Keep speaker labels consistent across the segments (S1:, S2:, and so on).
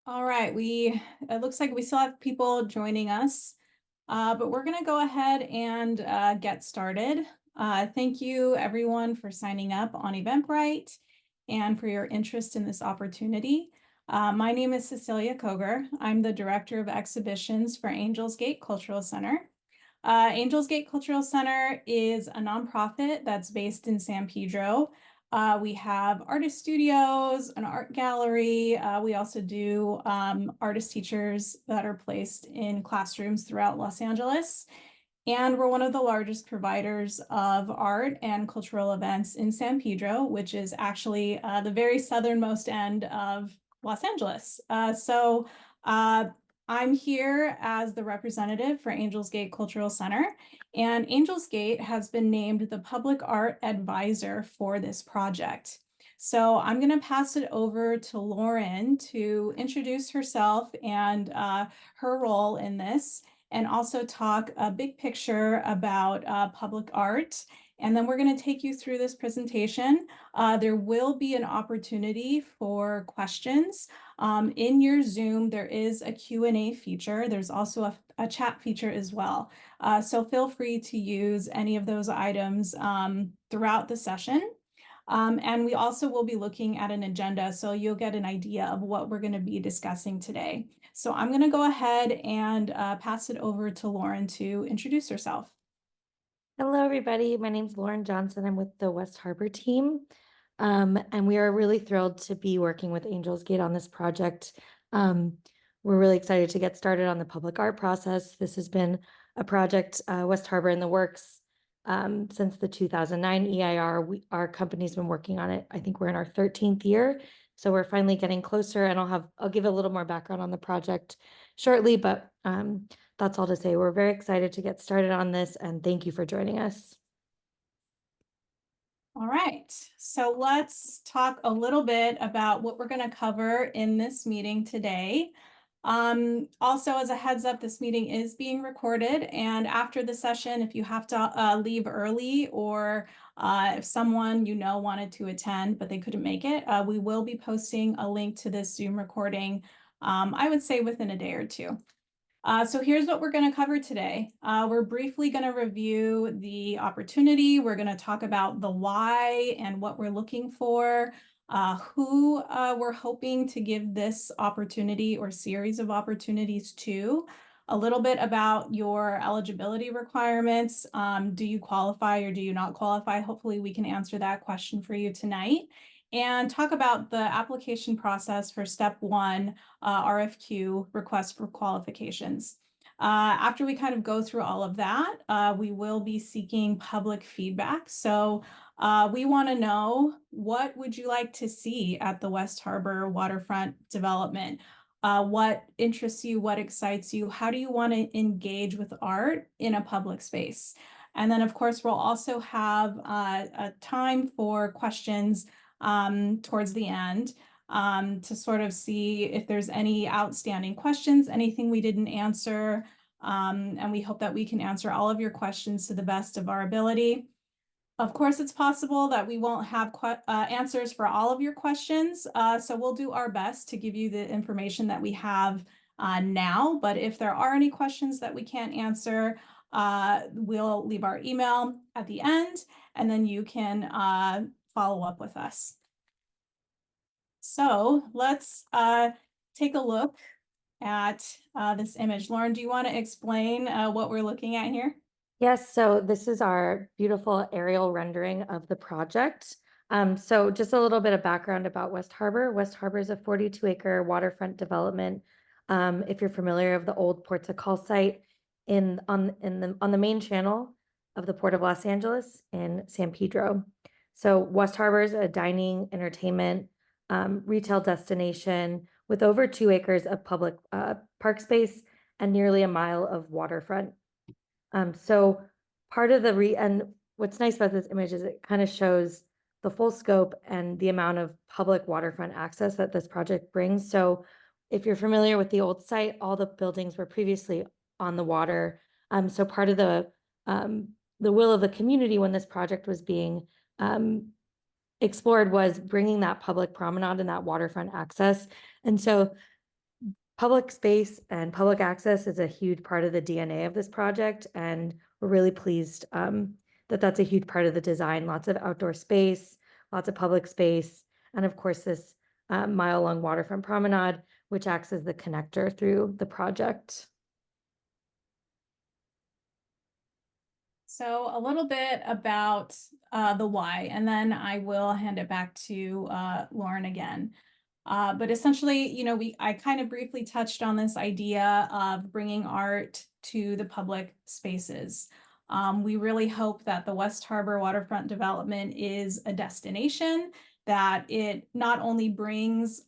S1: All right, it looks like we still have people joining us, but we're going to go ahead and get started. Thank you everyone for signing up on Eventbrite and for your interest in this opportunity. My name is Cecilia Koger. I'm the Director of Exhibitions for Angels Gate Cultural Center. Angels Gate Cultural Center is a nonprofit that's based in San Pedro. We have artist studios, an art gallery. We also do artist teachers that are placed in classrooms throughout Los Angeles. And we're one of the largest providers of art and cultural events in San Pedro, which is actually the very southernmost end of Los Angeles. I'm here as the representative for Angels Gate Cultural Center, and Angels Gate has been named the public art advisor for this project. So I'm going to pass it over to Lauren to introduce herself and her role in this, and also talk a big picture about public art. And then we're going to take you through this presentation. There will be an opportunity for questions. In your Zoom, there is a Q&A feature. There's also a chat feature as well. So feel free to use any of those items throughout the session. And we also will be looking at an agenda, so you'll get an idea of what we're going to be discussing today. So I'm going to go ahead and pass it over to Lauren to introduce herself.
S2: Hello, everybody. My name is Lauren Johnson. I'm with the West Harbor team. And we are really thrilled to be working with Angels Gate on this project. We're really excited to get started on the public art process. This has been a project, West Harbor in the works, since the 2009 EIR. Our company's been working on it. I think we're in our 13th year. So we're finally getting closer, and I'll give a little more background on the project shortly, but that's all to say. We're very excited to get started on this, and thank you for joining us.
S1: All right, so let's talk a little bit about what we're going to cover in this meeting today. Also, as a heads up, this meeting is being recorded, and after the session, if you have to leave early, or if someone you know wanted to attend but they couldn't make it, we will be posting a link to this Zoom recording, I would say within a day or two. So here's what we're going to cover today. We're briefly going to review the opportunity. We're going to talk about the why and what we're looking for, who we're hoping to give this opportunity or series of opportunities to, a little bit about your eligibility requirements. Do you qualify or do you not qualify? Hopefully we can answer that question for you tonight, and talk about the application process for step one, RFQ, request for qualifications. After we kind of go through all of that, we will be seeking public feedback. So we want to know, what would you like to see at the West Harbor Waterfront Development? What interests you? What excites you? How do you want to engage with art in a public space? And then, of course, we'll also have a time for questions towards the end, to sort of see if there's any outstanding questions, anything we didn't answer. And we hope that we can answer all of your questions to the best of our ability. Of course, it's possible that we won't have answers for all of your questions, so we'll do our best to give you the information that we have now. But if there are any questions that we can't answer, we'll leave our email at the end, and then you can follow up with us. So let's take a look at this image. Lauren, do you want to explain what we're looking at here?
S2: Yes, so this is our beautiful aerial rendering of the project. So just a little bit of background about West Harbor. West Harbor is a 42-acre waterfront development. If you're familiar of the old Ports of Call site on the main channel of the Port of Los Angeles in San Pedro. So West Harbor is a dining, entertainment, retail destination with over 2 acres of public park space and nearly a mile of waterfront. So part of and what's nice about this image is it kind of shows the full scope and the amount of public waterfront access that this project brings. So if you're familiar with the old site, all the buildings were previously on the water. So part of the will of the community when this project was being explored was bringing that public promenade and that waterfront access. And so public space and public access is a huge part of the DNA of this project, and we're really pleased that that's a huge part of the design. Lots of outdoor space, lots of public space, and of course this mile-long waterfront promenade, which acts as the connector through the project.
S1: So a little bit about the why, and then I will hand it back to Lauren again. But essentially, I kind of briefly touched on this idea of bringing art to the public spaces. We really hope that the West Harbor Waterfront Development is a destination, that it not only brings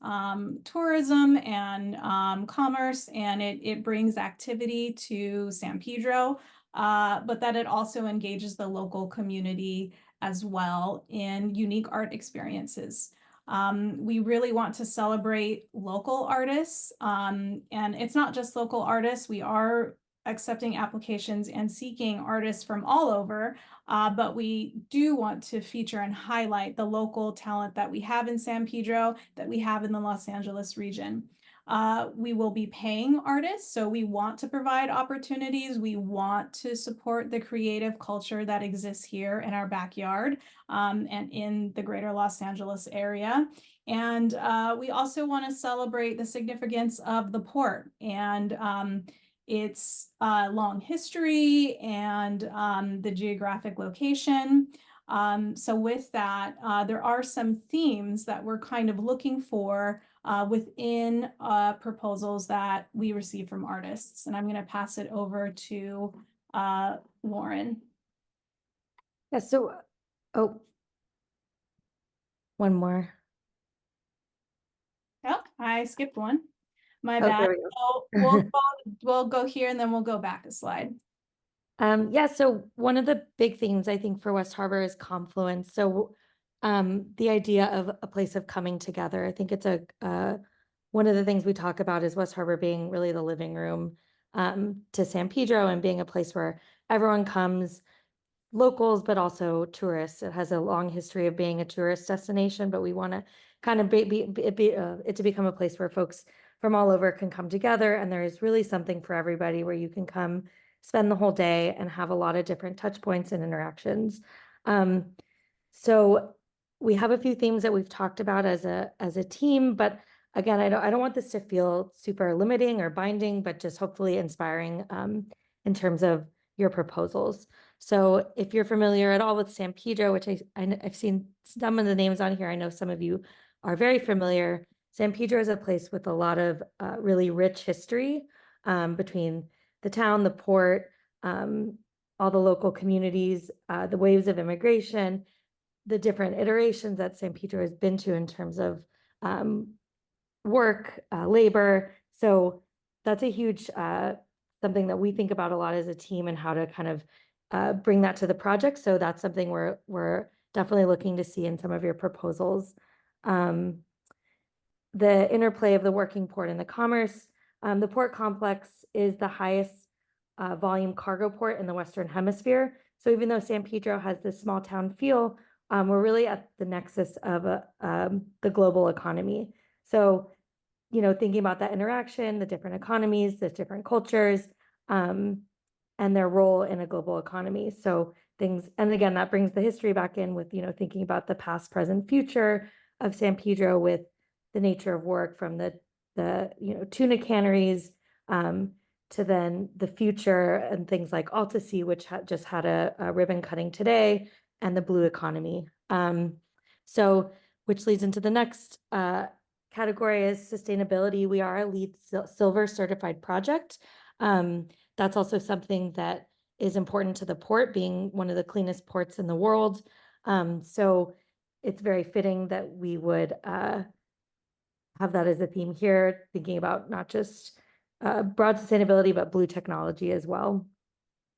S1: tourism and commerce, and it brings activity to San Pedro, but that it also engages the local community as well in unique art experiences. We really want to celebrate local artists, and it's not just local artists. We are accepting applications and seeking artists from all over, but we do want to feature and highlight the local talent that we have in San Pedro, that we have in the Los Angeles region. We will be paying artists, so we want to provide opportunities. We want to support the creative culture that exists here in our backyard and in the greater Los Angeles area. And we also want to celebrate the significance of the port and its long history and the geographic location. So with that, there are some themes that we're kind of looking for within proposals that we receive from artists. And I'm going to pass it over to Lauren.
S2: Yeah, so, oh, one more.
S1: Oh, I skipped one. My
S2: Oh,
S1: bad.
S2: there we
S1: So
S2: go.
S1: we'll go here and then we'll go back a slide.
S2: Yeah, so one of the big themes I think for West Harbor is confluence. So the idea of a place of coming together. I think it's one of the things we talk about is West Harbor being really the living room to San Pedro and being a place where everyone comes, locals, but also tourists. It has a long history of being a tourist destination, but we want to kind of it to become a place where folks from all over can come together. And there is really something for everybody where you can come spend the whole day and have a lot of different touch points and interactions. So we have a few themes that we've talked about as a team, but again, I don't want this to feel super limiting or binding, but just hopefully inspiring in terms of your proposals. So if you're familiar at all with San Pedro, which I've seen some of the names on here, I know some of you are very familiar. San Pedro is a place with a lot of really rich history between the town, the port, all the local communities, the waves of immigration, the different iterations that San Pedro has been to in terms of work, labor. So that's a huge something that we think about a lot as a team and how to kind of bring that to the project. So that's something we're definitely looking to see in some of your proposals. The interplay of the working port and the commerce. The port complex is the highest volume cargo port in the Western Hemisphere. So even though San Pedro has this small town feel, we're really at the nexus of the global economy. So, thinking about that interaction, the different economies, the different cultures, and their role in a global economy. So things, and again, that brings the history back in with, thinking about the past, present, future of San Pedro with the nature of work from the tuna canneries to then the future and things like Alta Sea, which just had a ribbon cutting today, and the blue economy. So which leads into the next category is sustainability. We are a LEED Silver certified project. That's also something that is important to the port, being one of the cleanest ports in the world. So it's very fitting that we would have that as a theme here, thinking about not just broad sustainability, but blue technology as well.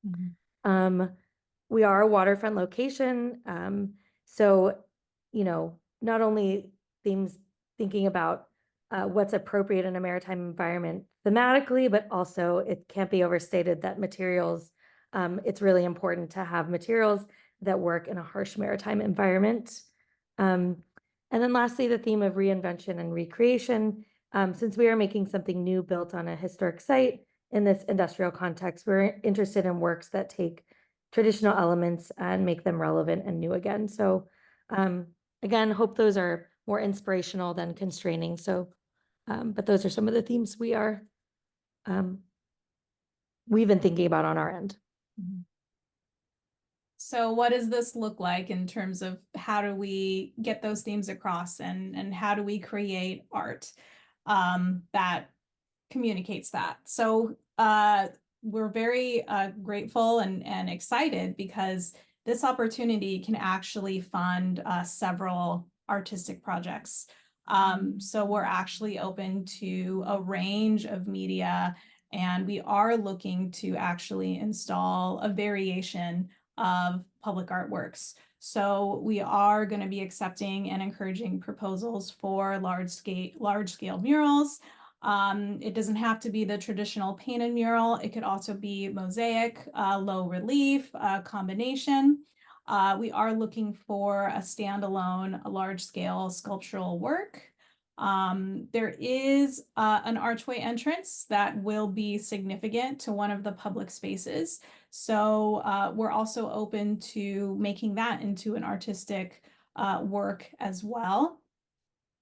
S2: Mm-hmm. We are a waterfront location. So, not only themes thinking about what's appropriate in a maritime environment thematically, but also it can't be overstated that materials, it's really important to have materials that work in a harsh maritime environment. And then lastly, the theme of reinvention and recreation. Since we are making something new built on a historic site in this industrial context, we're interested in works that take traditional elements and make them relevant and new again. So again, hope those are more inspirational than constraining. So, but those are some of the themes we've been thinking about on our end.
S1: So what does this look like in terms of how do we get those themes across, and how do we create art that communicates that? So we're very grateful and excited because this opportunity can actually fund several artistic projects. So we're actually open to a range of media, and we are looking to actually install a variation of public artworks. So we are going to be accepting and encouraging proposals for large scale murals. It doesn't have to be the traditional painted mural. It could also be mosaic, low relief, combination. We are looking for a standalone, a large scale sculptural work. There is an archway entrance that will be significant to one of the public spaces. So we're also open to making that into an artistic work as well.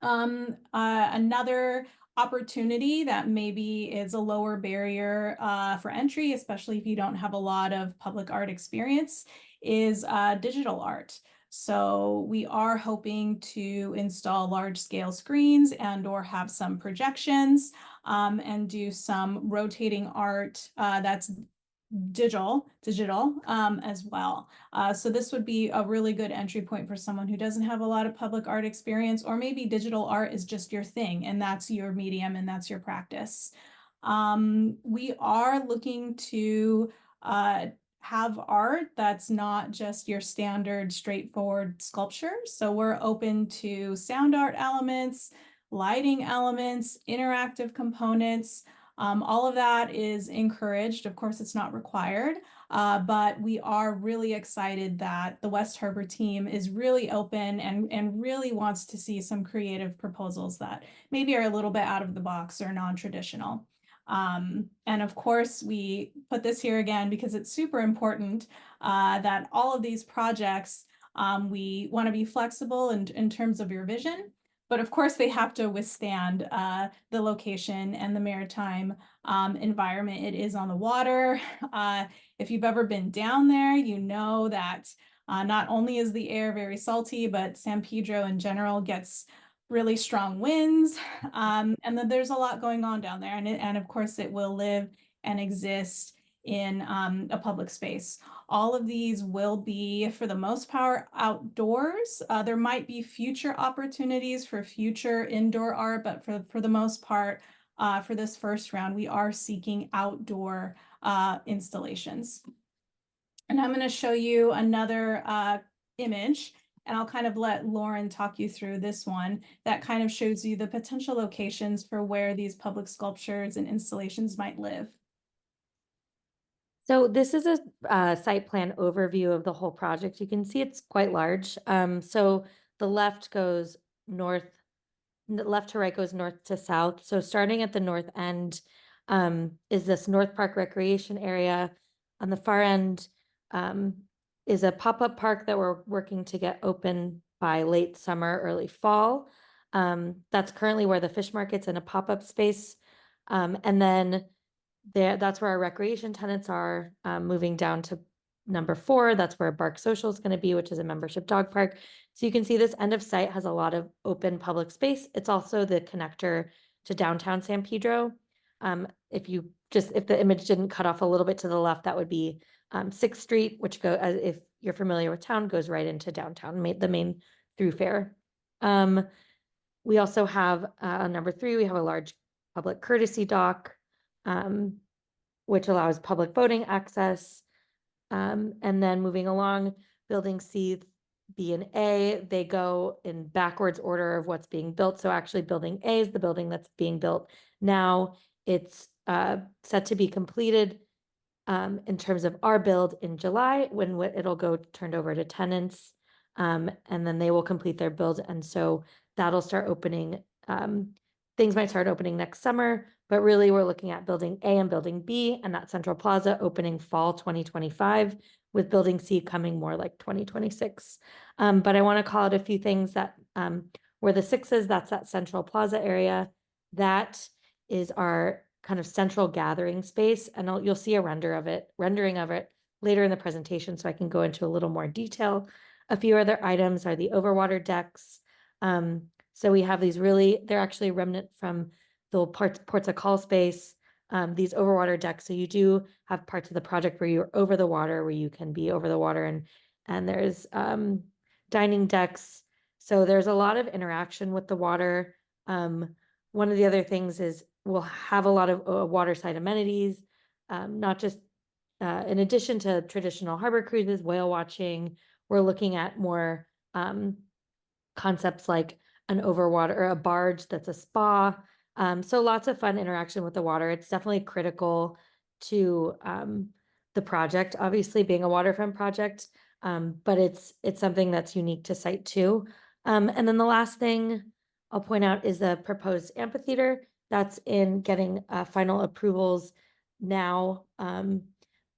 S1: Another opportunity that maybe is a lower barrier for entry, especially if you don't have a lot of public art experience, is digital art. So we are hoping to install large scale screens and or have some projections and do some rotating art that's digital as well. So this would be a really good entry point for someone who doesn't have a lot of public art experience, or maybe digital art is just your thing and that's your medium and that's your practice. We are looking to have art that's not just your standard straightforward sculpture. So we're open to sound art elements, lighting elements, interactive components. All of that is encouraged. Of course, it's not required, but we are really excited that the West Harbor team is really open and really wants to see some creative proposals that maybe are a little bit out of the box or non-traditional. And of course, we put this here again because it's super important that all of these projects, we want to be flexible in terms of your vision. But of course, they have to withstand the location and the maritime environment. It is on the water. If you've ever been down there, you know that not only is the air very salty, but San Pedro in general gets really strong winds. And then there's a lot going on down there. And of course, it will live and exist in a public space. All of these will be, for the most part, outdoors. There might be future opportunities for future indoor art, but for the most part, for this first round, we are seeking outdoor installations. And I'm going to show you another image, and I'll kind of let Lauren talk you through this one that kind of shows you the potential locations for where these public sculptures and installations might live.
S2: So this is a site plan overview of the whole project. You can see it's quite large. So the left goes north, left to right goes north to south. So starting at the north end is this North Park Recreation Area. On the far end is a pop-up park that we're working to get open by late summer, early fall. That's currently where the fish market's in a pop-up space. And then that's where our recreation tenants are, moving down to number 4. That's where Bark Social is going to be, which is a membership dog park. So you can see this end of site has a lot of open public space. It's also the connector to downtown San Pedro. If the image didn't cut off a little bit to the left, that would be 6th Street, which if you're familiar with town, goes right into downtown, the main thoroughfare. We also have on number 3, we have a large public courtesy dock, which allows public boating access. And then moving along, building C, B, and A, they go in backwards order of what's being built. So actually building A is the building that's being built now. It's set to be completed in terms of our build in July, when it'll go turned over to tenants, and then they will complete their build. And so that'll start opening things might start opening next summer, but really we're looking at building A and building B, and that central plaza opening fall 2025, with building C coming more like 2026. But I want to call out a few things that where the sixes, that's that central plaza area. That is our kind of central gathering space, and you'll see a rendering of it later in the presentation, so I can go into a little more detail. A few other items are the overwater decks. So we have these they're actually a remnant from the ports of call space, these overwater decks. So you do have parts of the project where you're over the water, where you can be over the water, and there's dining decks. So there's a lot of interaction with the water. One of the other things is we'll have a lot of waterside amenities, not just in addition to traditional harbor cruises, whale watching. We're looking at more concepts like an overwater or a barge that's a spa. So lots of fun interaction with the water. It's definitely critical to the project, obviously being a waterfront project, but it's something that's unique to Site 2. And then the last thing I'll point out is the proposed amphitheater that's in getting final approvals now.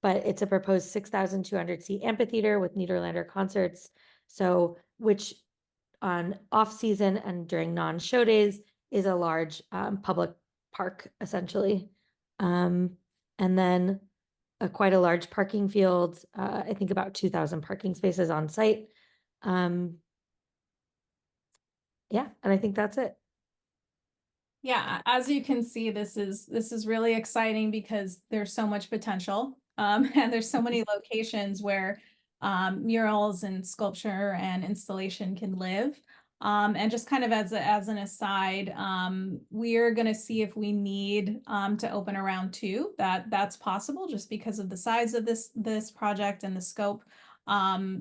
S2: But it's a proposed 6,200 seat amphitheater with Niederlander concerts. So, which on off season and during non-show days is a large public park essentially. And then quite a large parking field, I think about 2,000 parking spaces on site. Yeah, and I think that's it.
S1: Yeah, as you can see, this is really exciting because there's so much potential. And there's so many locations where murals and sculpture and installation can live. And just kind of as an aside, we're going to see if we need to open a round 2. That's possible just because of the size of this project and the scope.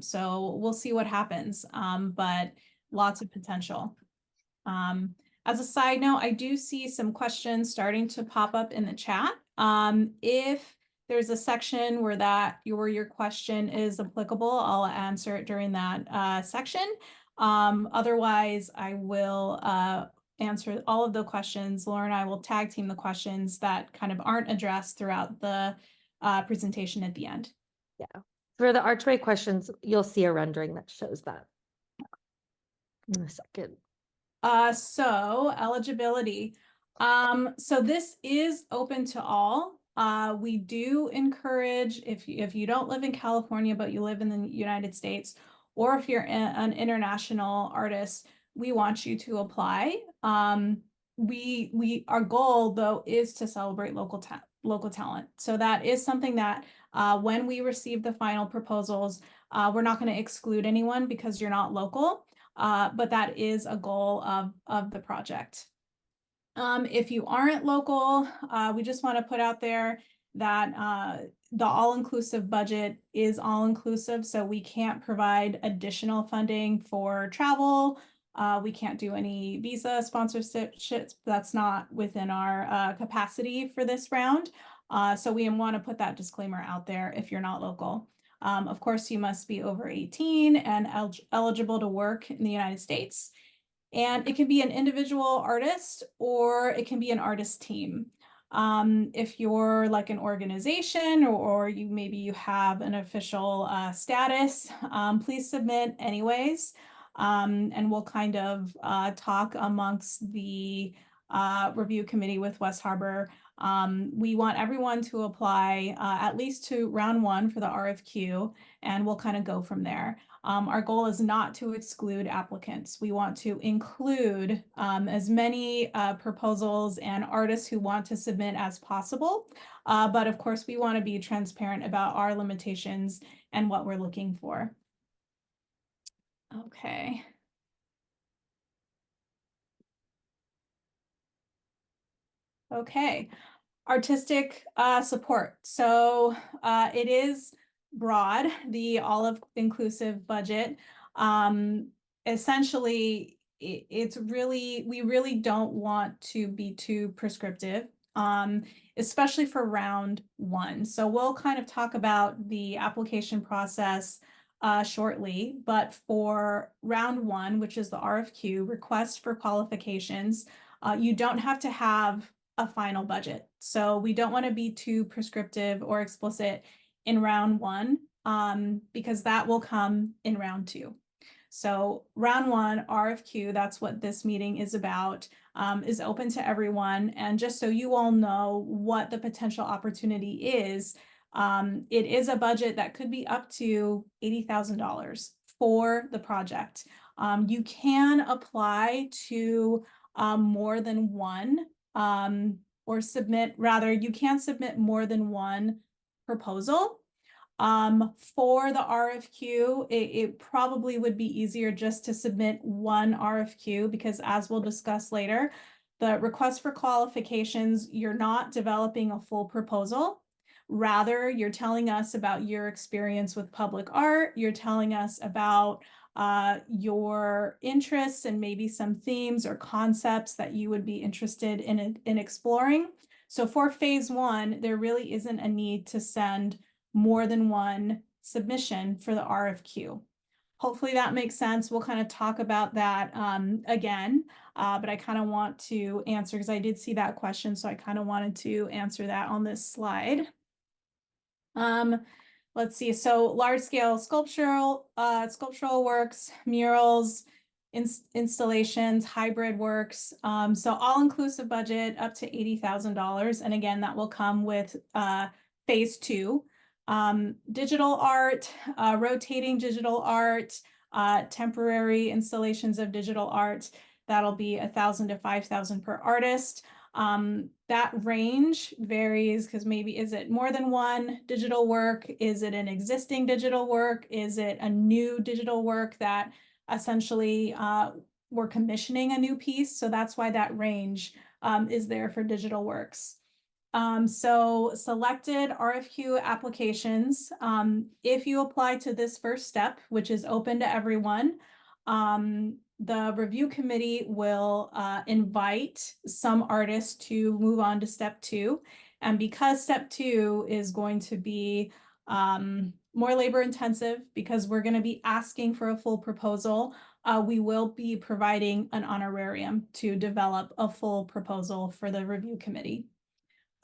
S1: So we'll see what happens. But lots of potential. As a side note, I do see some questions starting to pop up in the chat. If there's a section where your question is applicable, I'll answer it during that section. Otherwise, I will answer all of the questions. Laura and I will tag team the questions that kind of aren't addressed throughout the presentation at the end.
S2: Yeah. For the archway questions, you'll see a rendering that shows that in a second.
S1: So eligibility. So this is open to all. We do encourage if you don't live in California, but you live in the United States, or if you're an international artist, we want you to apply. Our goal though is to celebrate local talent. So that is something that when we receive the final proposals, we're not going to exclude anyone because you're not local. But that is a goal of the project. If you aren't local, we just want to put out there that the all-inclusive budget is all-inclusive, so we can't provide additional funding for travel. We can't do any visa sponsorships. That's not within our capacity for this round. So we want to put that disclaimer out there if you're not local. Of course, you must be over 18 and eligible to work in the United States. And it can be an individual artist or it can be an artist team. If you're like an organization or maybe you have an official status, please submit anyways. And we'll kind of talk amongst the review committee with West Harbor. We want everyone to apply at least to round 1 for the RFQ, and we'll kind of go from there. Our goal is not to exclude applicants. We want to include as many proposals and artists who want to submit as possible. But of course, we want to be transparent about our limitations and what we're looking for. Okay. Okay. Artistic support. So it is broad, the all-inclusive budget. Essentially, it's really, we really don't want to be too prescriptive, especially for round 1. So we'll kind of talk about the application process shortly, but for round one, which is the RFQ, request for qualifications, you don't have to have a final budget. So we don't want to be too prescriptive or explicit in round one, because that will come in round two. So round one, RFQ, that's what this meeting is about, is open to everyone. And just so you all know what the potential opportunity is, it is a budget that could be up to $80,000 for the project. You can apply to more than one, or you can submit more than one proposal. For the RFQ, it probably would be easier just to submit one RFQ, because as we'll discuss later, the request for qualifications, you're not developing a full proposal. Rather, you're telling us about your experience with public art. You're telling us about your interests and maybe some themes or concepts that you would be interested in exploring. So for phase one, there really isn't a need to send more than one submission for the RFQ. Hopefully that makes sense. We'll kind of talk about that again, but I kind of want to answer, because I did see that question, so I kind of wanted to answer that on this slide. Let's see. So large scale sculptural works, murals, installations, hybrid works. So all inclusive budget up to $80,000. And again, that will come with phase two. Digital art, rotating digital art, temporary installations of digital art. That'll be $1,000 to $5,000 per artist. That range varies, because maybe, is it more than one digital work? Is it an existing digital work? Is it a new digital work that essentially we're commissioning a new piece? So that's why that range is there for digital works. So selected RFQ applications, if you apply to this first step, which is open to everyone, the review committee will invite some artists to move on to step two. And because step two is going to be more labor intensive, because we're going to be asking for a full proposal, we will be providing an honorarium to develop a full proposal for the review committee.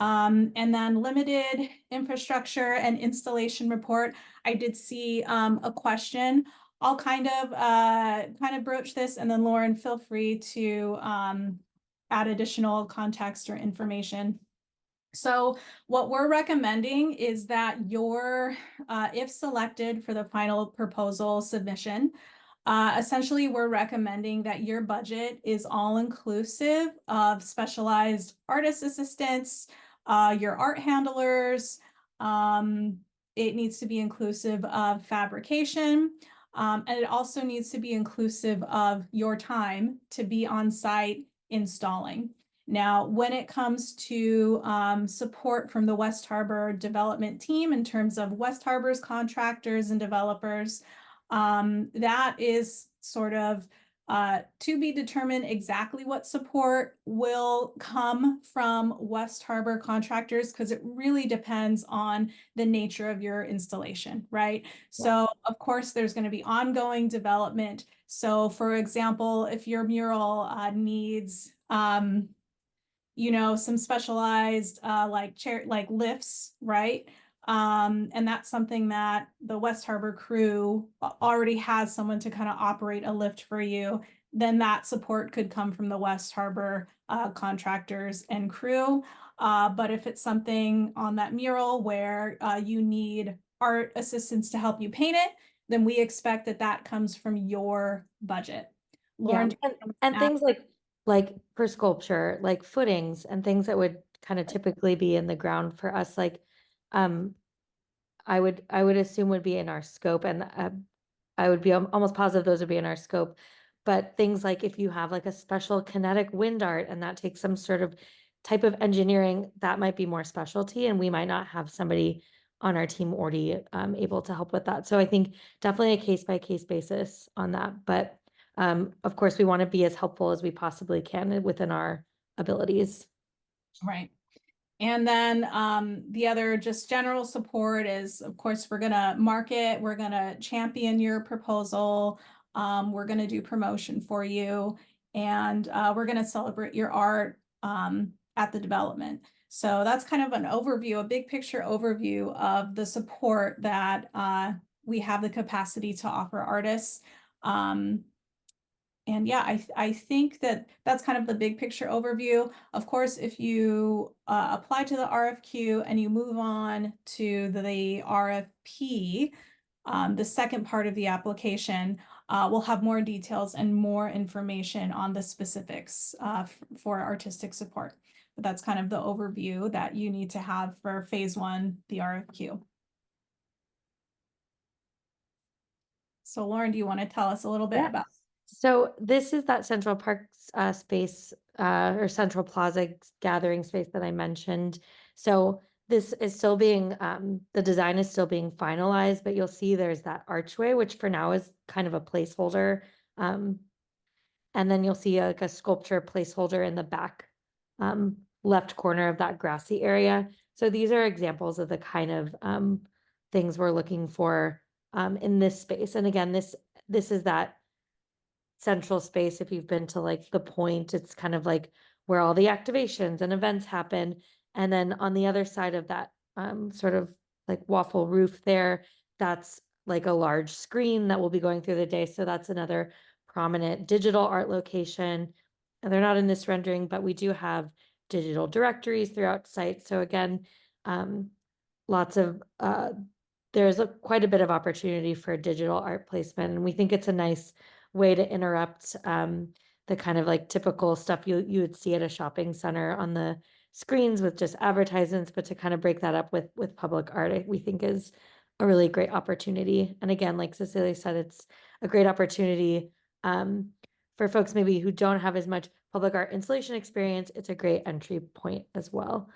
S1: And then limited infrastructure and installation report. I did see a question. I'll kind of broach this, and then Lauren, feel free to add additional context or information. So what we're recommending is that if selected for the final proposal submission, essentially we're recommending that your budget is all inclusive of specialized artist assistants, your art handlers. It needs to be inclusive of fabrication. And it also needs to be inclusive of your time to be on site installing. Now, when it comes to support from the West Harbor development team in terms of West Harbor's contractors and developers, that is sort of to be determined exactly what support will come from West Harbor contractors, because it really depends on the nature of your installation, right? Yeah. So of course, there's going to be ongoing development. So for example, if your mural needs some specialized like lifts, right? And that's something that the West Harbor crew already has someone to kind of operate a lift for you. Then that support could come from the West Harbor contractors and crew. But if it's something on that mural where you need art assistants to help you paint it, then we expect that comes from your budget. Lauren,
S2: yeah. And things like for sculpture, like footings and things that would kind of typically be in the ground for us, like I would assume would be in our scope, and I would be almost positive those would be in our scope. But things like if you have like a special kinetic wind art and that takes some sort of type of engineering, that might be more specialty, and we might not have somebody on our team already able to help with that. So I think definitely a case by case basis on that. But of course, we want to be as helpful as we possibly can within our abilities.
S1: Right. And then the other just general support is, of course, we're going to market, we're going to champion your proposal, we're going to do promotion for you, and we're going to celebrate your art at the development. So that's kind of an overview, a big picture overview of the support that we have the capacity to offer artists. And yeah, I think that that's kind of the big picture overview. Of course, if you apply to the RFQ and you move on to the RFP, the second part of the application, will have more details and more information on the specifics for artistic support. But that's kind of the overview that you need to have for phase one, the RFQ. So Lauren, do you want to tell us a little bit about?
S2: So this is that Central Park space or Central Plaza gathering space that I mentioned. So this is still being, the design is still being finalized, but you'll see there's that archway, which for now is kind of a placeholder. And then you'll see like a sculpture placeholder in the back left corner of that grassy area. So these are examples of the kind of things we're looking for in this space. And again, this is that central space. If you've been to like the Point, it's kind of like where all the activations and events happen. And then on the other side of that sort of like waffle roof there, that's like a large screen that will be going through the day. So that's another prominent digital art location. And they're not in this rendering, but we do have digital directories throughout site. So again, lots of there's quite a bit of opportunity for digital art placement, and we think it's a nice way to interrupt the kind of like typical stuff you would see at a shopping center on the screens with just advertisements, but to kind of break that up with public art, we think is a really great opportunity. And again, like Cecilia said, it's a great opportunity for folks maybe who don't have as much public art installation experience. It's a great entry point as well.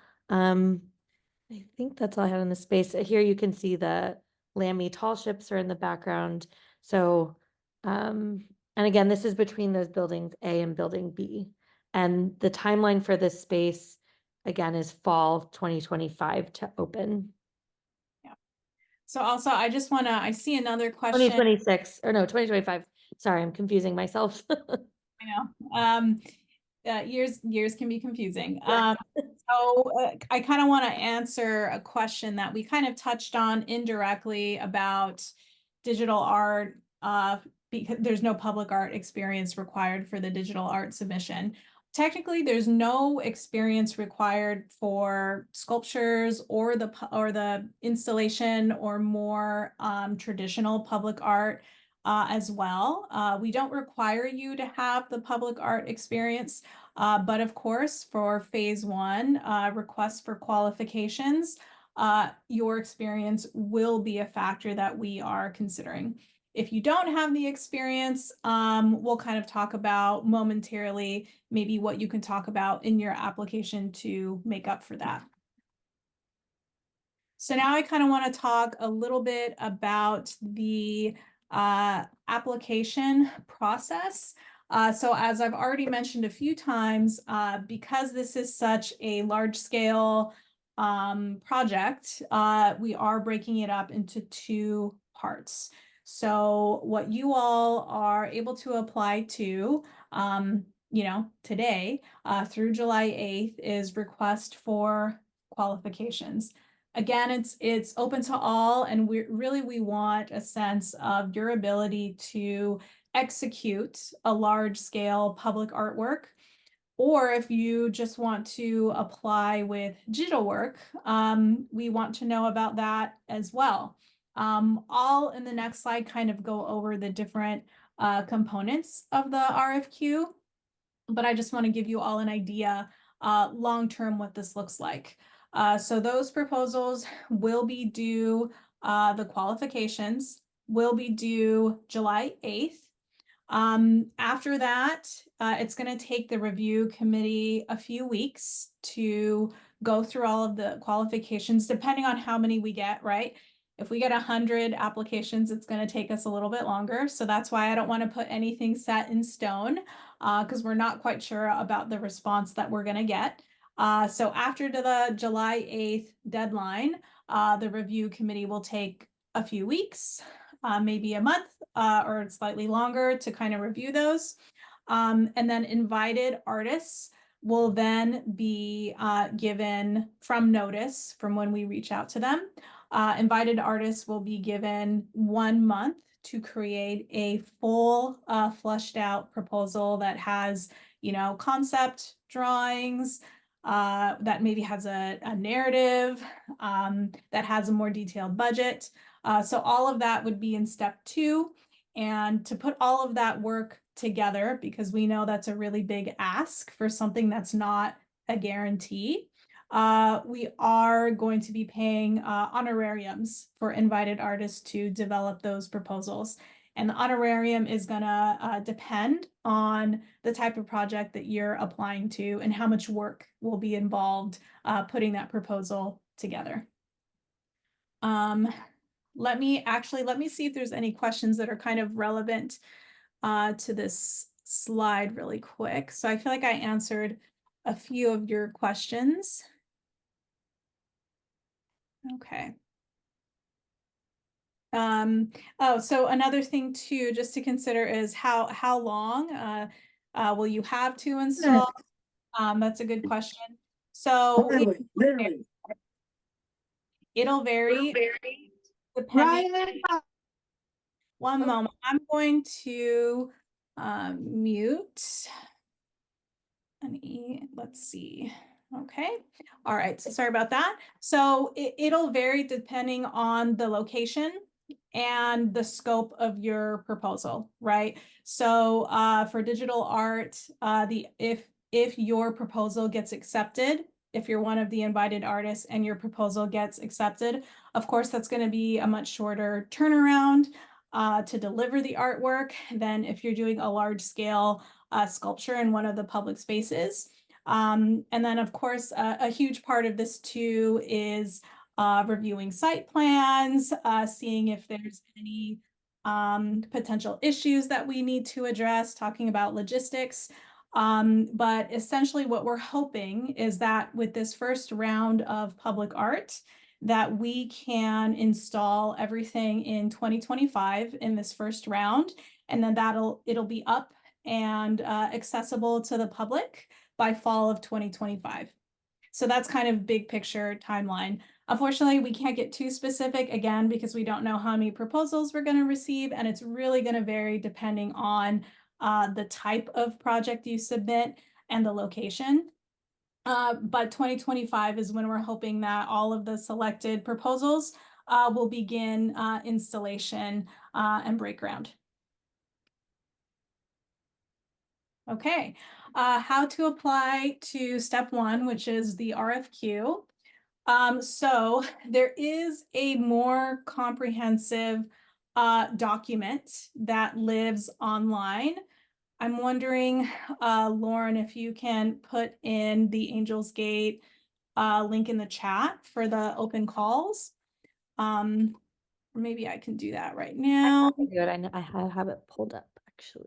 S2: I think that's all I had in the space. Here you can see the Lammy tall ships are in the background. So, and again, this is between those buildings A and building B. And the timeline for this space, again, is fall 2025 to open.
S1: Yeah. So also, I just want to, I see another question.
S2: 2026, or no, 2025. Sorry, I'm confusing myself.
S1: I know. Years can be confusing. So I kind of want to answer a question that we kind of touched on indirectly about digital art, because there's no public art experience required for the digital art submission. Technically, there's no experience required for sculptures or the installation or more traditional public art as well. We don't require you to have the public art experience, but of course, for phase one, requests for qualifications, your experience will be a factor that we are considering. If you don't have the experience, we'll kind of talk about momentarily maybe what you can talk about in your application to make up for that. So now I kind of want to talk a little bit about the application process. So as I've already mentioned a few times, because this is such a large scale project, we are breaking it up into two parts. So what you all are able to apply to, today through July 8th is request for qualifications. Again, it's open to all, and we want a sense of your ability to execute a large scale public artwork. Or if you just want to apply with digital work, we want to know about that as well. All in the next slide kind of go over the different components of the RFQ, but I just want to give you all an idea long-term what this looks like. So those proposals will be due, the qualifications will be due July 8th. After that, it's going to take the review committee a few weeks to go through all of the qualifications, depending on how many we get, right? If we get 100 applications, it's going to take us a little bit longer. So that's why I don't want to put anything set in stone, because we're not quite sure about the response that we're going to get. So after the July 8th deadline, the review committee will take a few weeks, maybe a month, or slightly longer to kind of review those. And then invited artists will then be given from notice from when we reach out to them. Invited artists will be given 1 month to create a full fleshed out proposal that has, concept drawings, that maybe has a narrative, that has a more detailed budget. So all of that would be in step 2. And to put all of that work together, because we know that's a really big ask for something that's not a guarantee, we are going to be paying honorariums for invited artists to develop those proposals. And the honorarium is going to depend on the type of project that you're applying to and how much work will be involved putting that proposal together. Let me see if there's any questions that are kind of relevant to this slide really quick. So I feel like I answered a few of your questions. Okay. So another thing too, just to consider is how long will you have to install? That's a good question. So it'll vary depending. One moment, I'm going to mute. Let's see. Okay. All right. So sorry about that. So it'll vary depending on the location and the scope of your proposal, right? So for digital art, if your proposal gets accepted, if you're one of the invited artists and your proposal gets accepted, of course, that's going to be a much shorter turnaround to deliver the artwork than if you're doing a large scale sculpture in one of the public spaces. And then, of course, a huge part of this too is reviewing site plans, seeing if there's any potential issues that we need to address, talking about logistics. But essentially what we're hoping is that with this first round of public art, that we can install everything in 2025 in this first round, and then it'll be up and accessible to the public by fall of 2025. So that's kind of big picture timeline. Unfortunately, we can't get too specific again because we don't know how many proposals we're going to receive, and it's really going to vary depending on the type of project you submit and the location. But 2025 is when we're hoping that all of the selected proposals will begin installation and break ground. Okay, how to apply to step 1, which is the RFQ. So there is a more comprehensive document that lives online. I'm wondering, Lauren, if you can put in the Angels Gate link in the chat for the open calls. Maybe I can do that right now.
S2: I have it pulled up actually.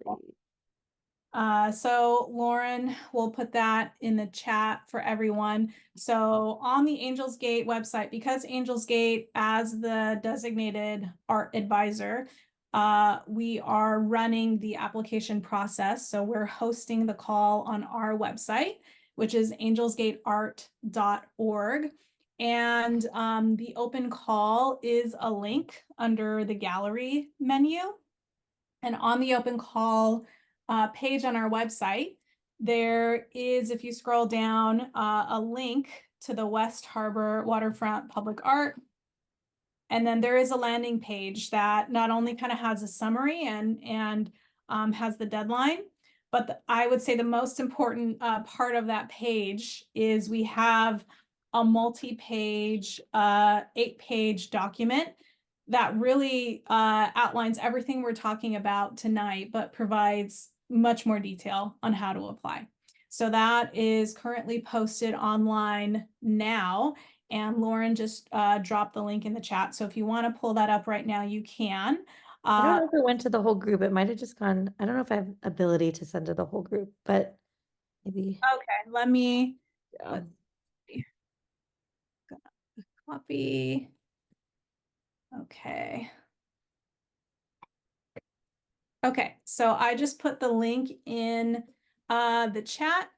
S1: So Lauren will put that in the chat for everyone. So on the Angels Gate website, because Angels Gate as the designated art advisor, we are running the application process. So we're hosting the call on our website, which is angelsgateart.org. And the open call is a link under the gallery menu. And on the open call page on our website, there is, if you scroll down, a link to the West Harbor Waterfront Public Art. And then there is a landing page that not only kind of has a summary and has the deadline, but I would say the most important part of that page is we have a multi-page, 8-page document that really outlines everything we're talking about tonight, but provides much more detail on how to apply. So that is currently posted online now, and Lauren just dropped the link in the chat. So if you want to pull that up right now, you can.
S2: I don't know if it went to the whole group. It might have just gone. I don't know if I have ability to send to the whole group, but maybe.
S1: Okay, let me.
S2: Yeah.
S1: Copy. Okay. Okay, so I just put the link in the chat.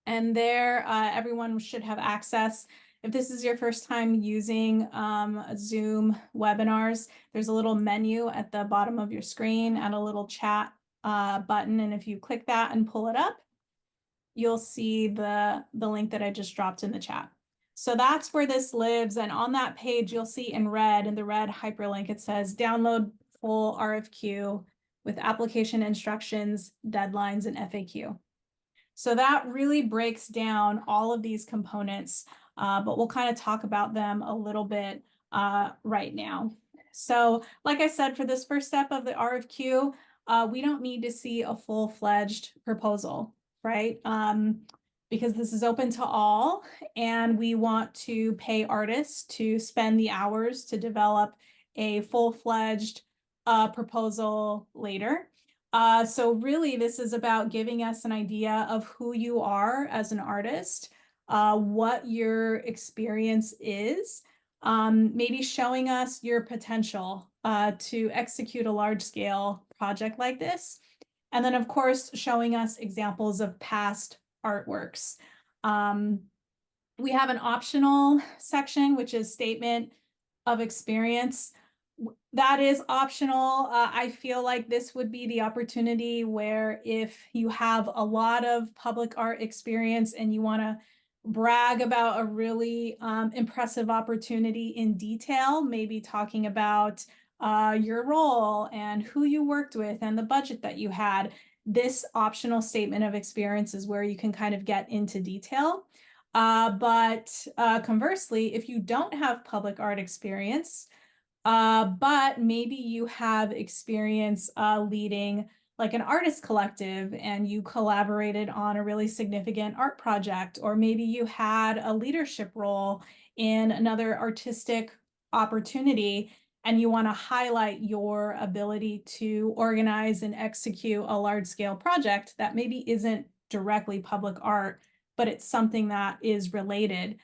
S1: And there, everyone should have access. If this is your first time using Zoom webinars, there's a little menu at the bottom of your screen and a little chat button. And if you click that and pull it up, you'll see the link that I just dropped in the chat. So that's where this lives. And on that page, you'll see in red, in the red hyperlink, it says download full RFQ with application instructions, deadlines, and FAQ. So that really breaks down all of these components, but we'll kind of talk about them a little bit right now. So like I said, for this first step of the RFQ, we don't need to see a full-fledged proposal, right? Because this is open to all, and we want to pay artists to spend the hours to develop a full-fledged proposal later. So really, this is about giving us an idea of who you are as an artist, what your experience is, maybe showing us your potential to execute a large-scale project like this. And then, of course, showing us examples of past artworks. We have an optional section, which is statement of experience. That is optional. I feel like this would be the opportunity where if you have a lot of public art experience and you want to brag about a really impressive opportunity in detail, maybe talking about your role and who you worked with and the budget that you had, this optional statement of experience is where you can kind of get into detail. But conversely, if you don't have public art experience, but maybe you have experience leading like an artist collective and you collaborated on a really significant art project, or maybe you had a leadership role in another artistic opportunity and you want to highlight your ability to organize and execute a large-scale project that maybe isn't directly public art, but it's something that is related.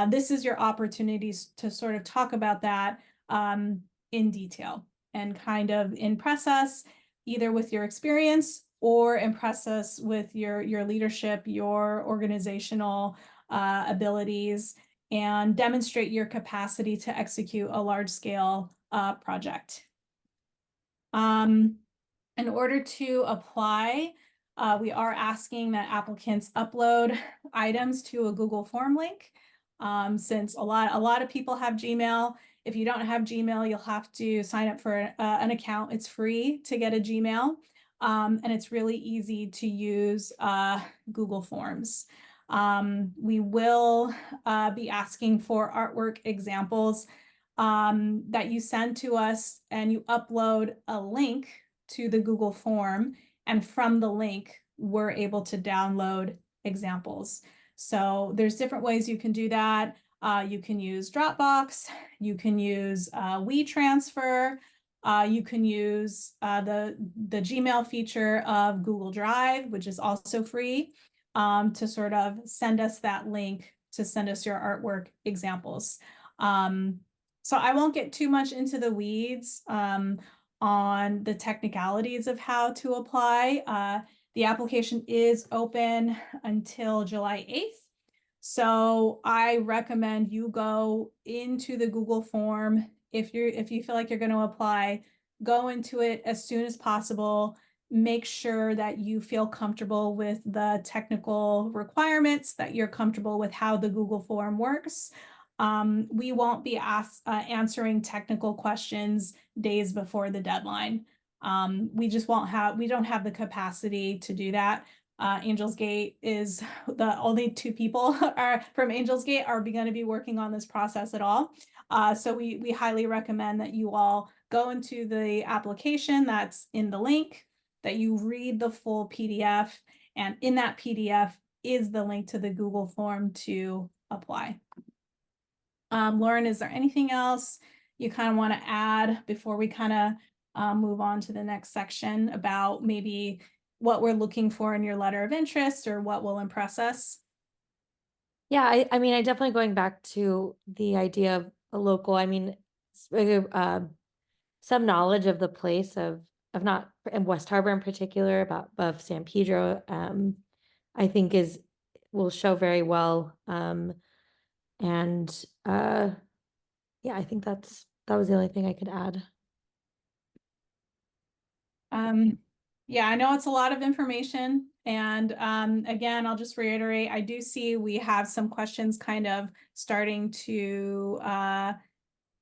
S1: This is your opportunities to sort of talk about that in detail and kind of impress us either with your experience or impress us with your leadership, your organizational abilities, and demonstrate your capacity to execute a large-scale project. In order to apply, we are asking that applicants upload items to a Google form link. Since a lot of people have Gmail. If you don't have Gmail, you'll have to sign up for an account. It's free to get a Gmail, and it's really easy to use Google Forms. We will be asking for artwork examples that you send to us, and you upload a link to the Google form, and from the link, we're able to download examples. So there's different ways you can do that. You can use Dropbox, you can use WeTransfer, you can use the Gmail feature of Google Drive, which is also free, to sort of send us that link to send us your artwork examples. So I won't get too much into the weeds on the technicalities of how to apply. The application is open until July 8th. So I recommend you go into the Google form. If you feel like you're going to apply, go into it as soon as possible. Make sure that you feel comfortable with the technical requirements, that you're comfortable with how the Google form works. We won't be answering technical questions days before the deadline. We don't have the capacity to do that. Angels Gate is the only two people from Angels Gate are going to be working on this process at all. So we highly recommend that you all go into the application that's in the link, that you read the full PDF, and in that PDF is the link to the Google form to apply. Lauren, is there anything else you kind of want to add before we kind of move on to the next section about maybe what we're looking for in your letter of interest or what will impress us?
S2: Yeah, I mean, I definitely going back to the idea of a local, I mean, some knowledge of the place of not in West Harbor in particular about of San Pedro, I think is will show very well. And yeah, I think that was the only thing I could add.
S1: Um, yeah, I know it's a lot of information. And again, I'll just reiterate, I do see we have some questions kind of starting to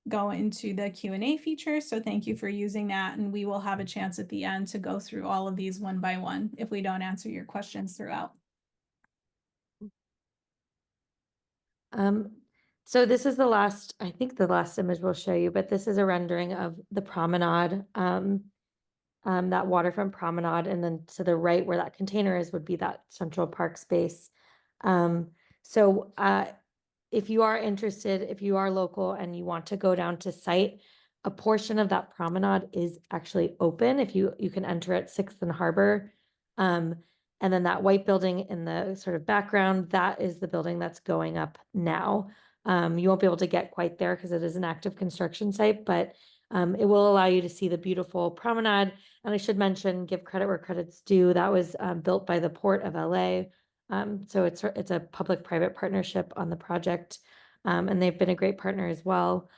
S1: go into the Q&A feature. So thank you for using that. And we will have a chance at the end to go through all of these one by one if we don't answer your questions throughout.
S2: Um, so this is the last, I think the last image we'll show you, but this is a rendering of the promenade, that waterfront promenade, and then to the right where that container is would be that Central Park space. Um, so if you are interested, if you are local and you want to go down to site, a portion of that promenade is actually open. If you can enter at 6th and Harbor. Um, and then that white building in the sort of background, that is the building that's going up now. You won't be able to get quite there because it is an active construction site, but it will allow you to see the beautiful promenade. And I should mention, give credit where credit's due. That was built by the Port of LA. So it's a public-private partnership on the project, and they've been a great partner as well.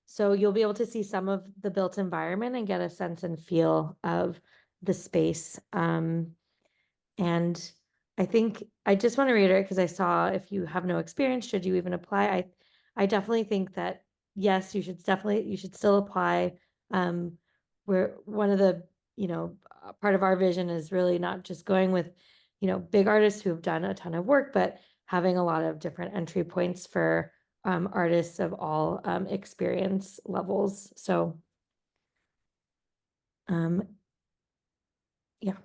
S2: So you'll be able to see some of the built environment and get a sense and feel of the space. And I think I just want to reiterate because I saw if you have no experience, should you even apply? I definitely think that yes, you should still apply. Where one of the, part of our vision is really not just going with, big artists who have done a ton of work, but having a lot of different entry points for artists of all experience levels. So um, yeah.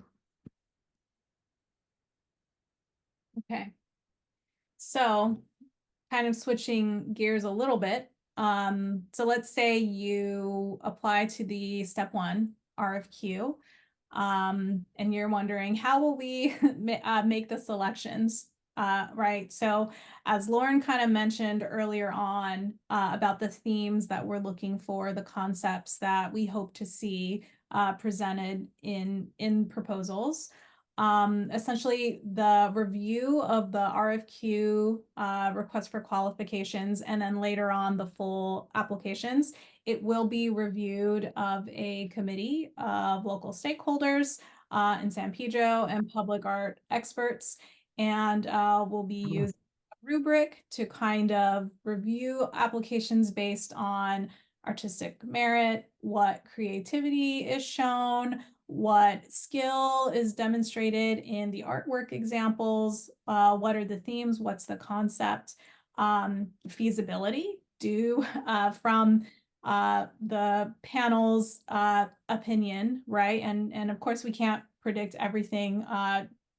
S1: Okay. So kind of switching gears a little bit. So let's say you apply to the step one RFQ, and you're wondering how will we make the selections, right? So as Lauren kind of mentioned earlier on about the themes that we're looking for, the concepts that we hope to see presented in proposals. Essentially the review of the RFQ request for qualifications, and then later on the full applications. It will be reviewed of a committee of local stakeholders in San Pedro and public art experts, and will be using a rubric to kind of review applications based on artistic merit, what creativity is shown, what skill is demonstrated in the artwork examples, what are the themes, what's the concept, feasibility due from the panel's opinion, right? And of course, we can't predict everything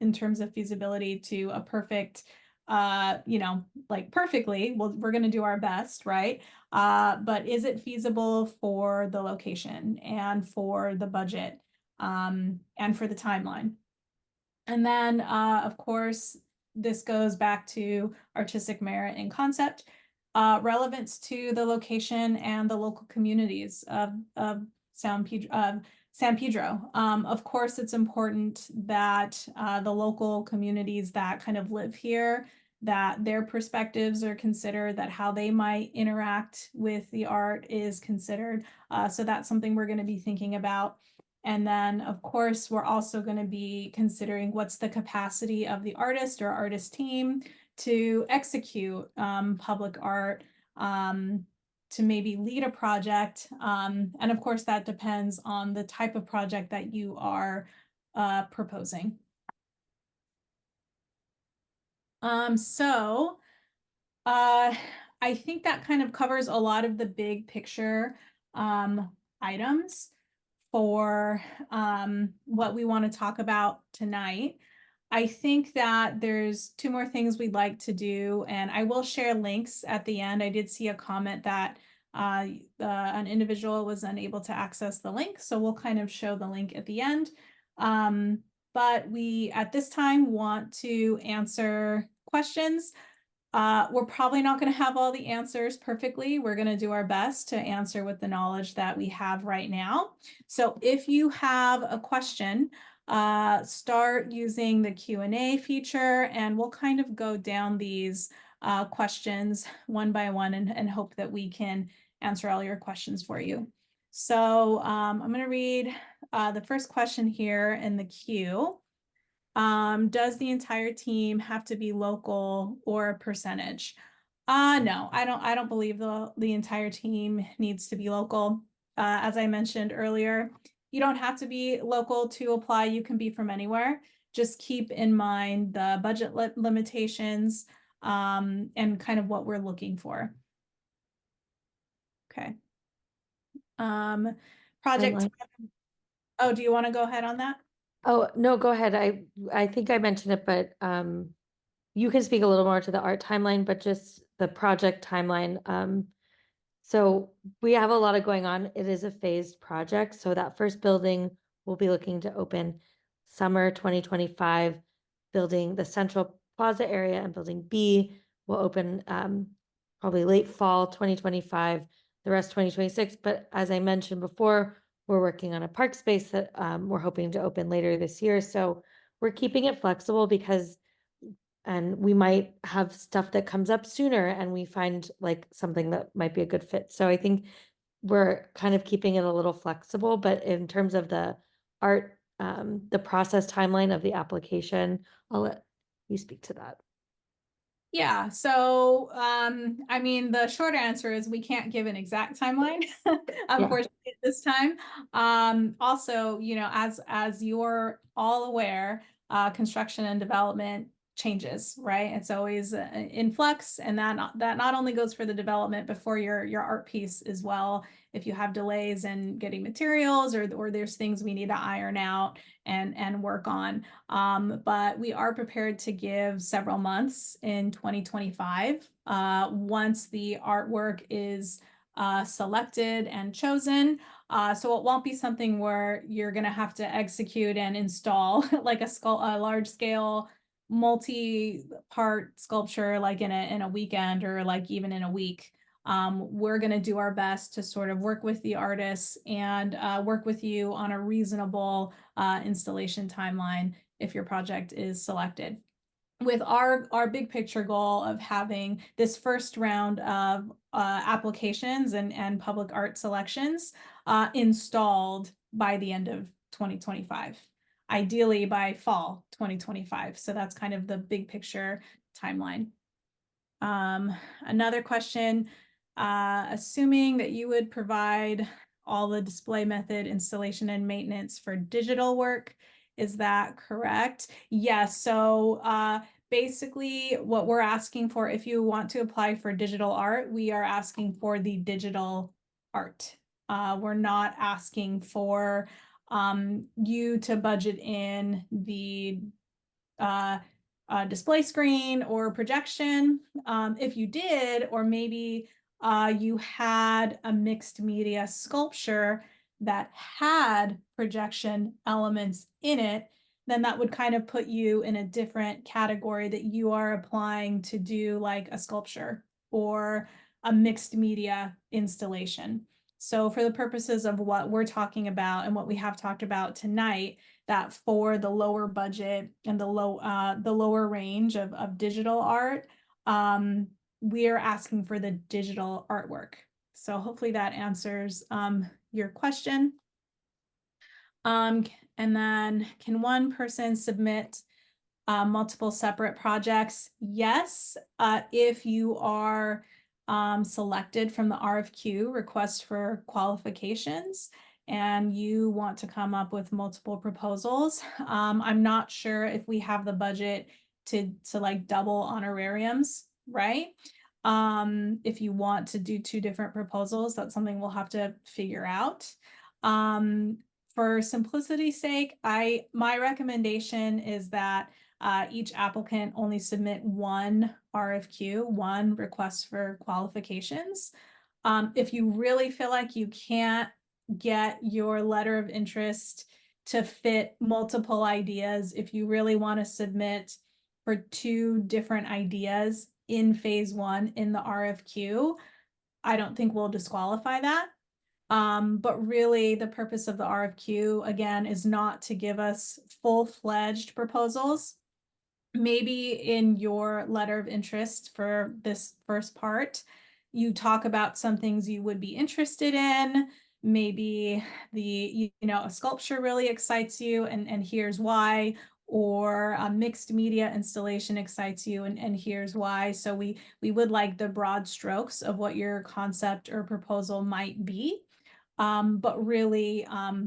S1: in terms of feasibility to a perfect, like perfectly. Well, we're going to do our best, right? But is it feasible for the location and for the budget? And for the timeline. And then, of course, this goes back to artistic merit and concept, relevance to the location and the local communities of San Pedro. Of course, it's important that the local communities that kind of live here, that their perspectives are considered, that how they might interact with the art is considered. So that's something we're going to be thinking about. And then, of course, we're also going to be considering what's the capacity of the artist or artist team to execute public art, to maybe lead a project. And of course, that depends on the type of project that you are proposing. So I think that kind of covers a lot of the big picture items for what we want to talk about tonight. I think that there's two more things we'd like to do, and I will share links at the end. I did see a comment that an individual was unable to access the link, so we'll kind of show the link at the end. But we, at this time, want to answer questions. We're probably not going to have all the answers perfectly. We're going to do our best to answer with the knowledge that we have right now. So if you have a question, start using the Q&A feature, and we'll kind of go down these questions one by one and hope that we can answer all your questions for you. So I'm going to read the first question here in the queue. Does the entire team have to be local or a percentage? No, I don't believe the entire team needs to be local. As I mentioned earlier, you don't have to be local to apply. You can be from anywhere. Just keep in mind the budget limitations and kind of what we're looking for. Okay. Project.
S2: Timeline.
S1: Oh, do you want to go ahead on that?
S2: Oh, no, go ahead. I think I mentioned it, but you can speak a little more to the art timeline, but just the project timeline. So we have a lot of going on. It is a phased project. So that first building we'll be looking to open summer 2025. Building the central plaza area and building B will open probably late fall 2025, the rest 2026. But as I mentioned before, we're working on a park space that we're hoping to open later this year. So we're keeping it flexible because and we might have stuff that comes up sooner and we find like something that might be a good fit. So I think we're kind of keeping it a little flexible, but in terms of the art, the process timeline of the application, I'll let you speak to that.
S1: Yeah, so I mean, the short answer is we can't give an exact timeline,
S2: Yeah.
S1: unfortunately, at this time. Also, you know, as you're all aware, construction and development changes, right? It's always in flux, and that not only goes for the development, but for your art piece as well. If you have delays in getting materials, or there's things we need to iron out and work on. But we are prepared to give several months in 2025 once the artwork is selected and chosen. So it won't be something where you're going to have to execute and install like a large scale multi-part sculpture like in a weekend or like even in a week. We're going to do our best to sort of work with the artists and work with you on a reasonable installation timeline if your project is selected. With our big picture goal of having this first round of applications and public art selections installed by the end of 2025, ideally by fall 2025. So that's kind of the big picture timeline. Another question, assuming that you would provide all the display method, installation, and maintenance for digital work, is that correct? Yes. So basically what we're asking for, if you want to apply for digital art, we are asking for the digital art. We're not asking for you to budget in the display screen or projection. If you did, or maybe you had a mixed media sculpture that had projection elements in it, then that would kind of put you in a different category that you are applying to do like a sculpture or a mixed media installation. So for the purposes of what we're talking about and what we have talked about tonight, that for the lower budget and the lower range of digital art, we are asking for the digital artwork. So hopefully that answers your question. And then can one person submit multiple separate projects? Yes, if you are selected from the RFQ, request for qualifications, and you want to come up with multiple proposals. I'm not sure if we have the budget to like double honorariums, right? If you want to do two different proposals, that's something we'll have to figure out. For simplicity's sake, my recommendation is that each applicant only submit one RFQ, one request for qualifications. If you really feel like you can't get your letter of interest to fit multiple ideas, if you really want to submit for two different ideas in phase one in the RFQ, I don't think we'll disqualify that. But really the purpose of the RFQ, again, is not to give us full-fledged proposals. Maybe in your letter of interest for this first part, you talk about some things you would be interested in. Maybe a sculpture really excites you and here's why, or a mixed media installation excites you and here's why. So we would like the broad strokes of what your concept or proposal might be. But really,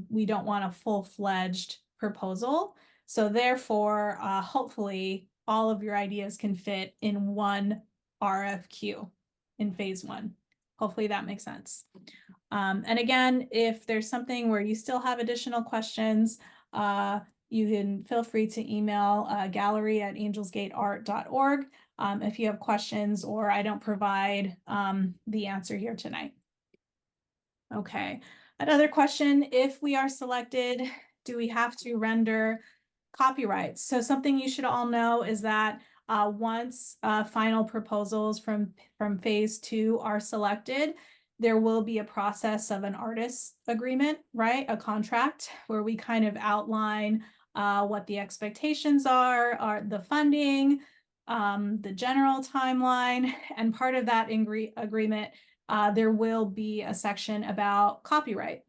S1: we don't want a full-fledged proposal. So therefore, hopefully, all of your ideas can fit in one RFQ in phase one. Hopefully that makes sense. And again, if there's something where you still have additional questions, you can feel free to email gallery@angelsgateart.org if you have questions or I don't provide the answer here tonight. Okay, another question, if we are selected, do we have to render copyrights? So something you should all know is that once final proposals from phase two are selected, there will be a process of an artist agreement, right? A contract where we kind of outline what the expectations are the funding, the general timeline, and part of that agreement there will be a section about copyright.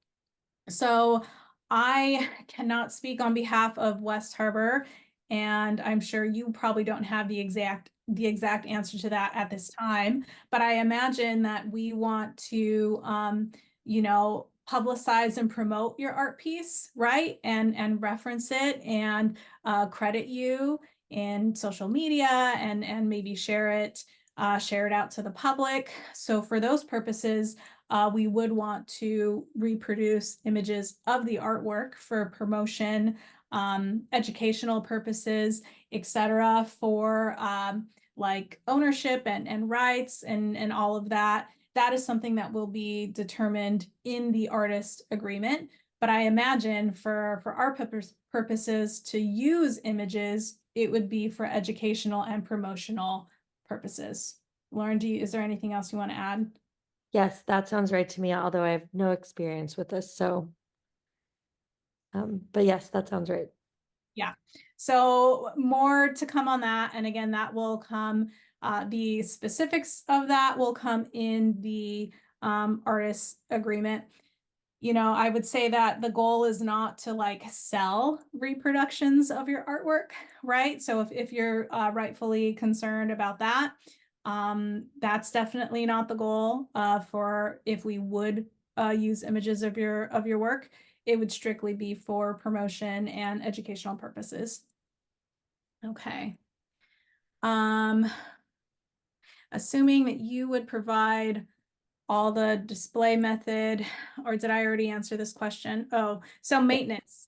S1: So I cannot speak on behalf of West Harbor, and I'm sure you probably don't have the exact answer to that at this time, but I imagine that we want to, publicize and promote your art piece, right? And reference it and credit you in social media and maybe share it out to the public. So for those purposes, we would want to reproduce images of the artwork for promotion, educational purposes, etc., for like ownership and rights and all of that. That is something that will be determined in the artist agreement. But I imagine for our purposes to use images, it would be for educational and promotional purposes. Lauren, is there anything else you want to add?
S2: Yes, that sounds right to me, although I have no experience with this, so. But yes, that sounds right.
S1: Yeah, so more to come on that. And again, that will come, the specifics of that will come in the artist agreement. I would say that the goal is not to like sell reproductions of your artwork, right? So if you're rightfully concerned about that, that's definitely not the goal for if we would use images of your work. It would strictly be for promotion and educational purposes. Okay. Assuming that you would provide all the display method, or did I already answer this question? Oh, so maintenance.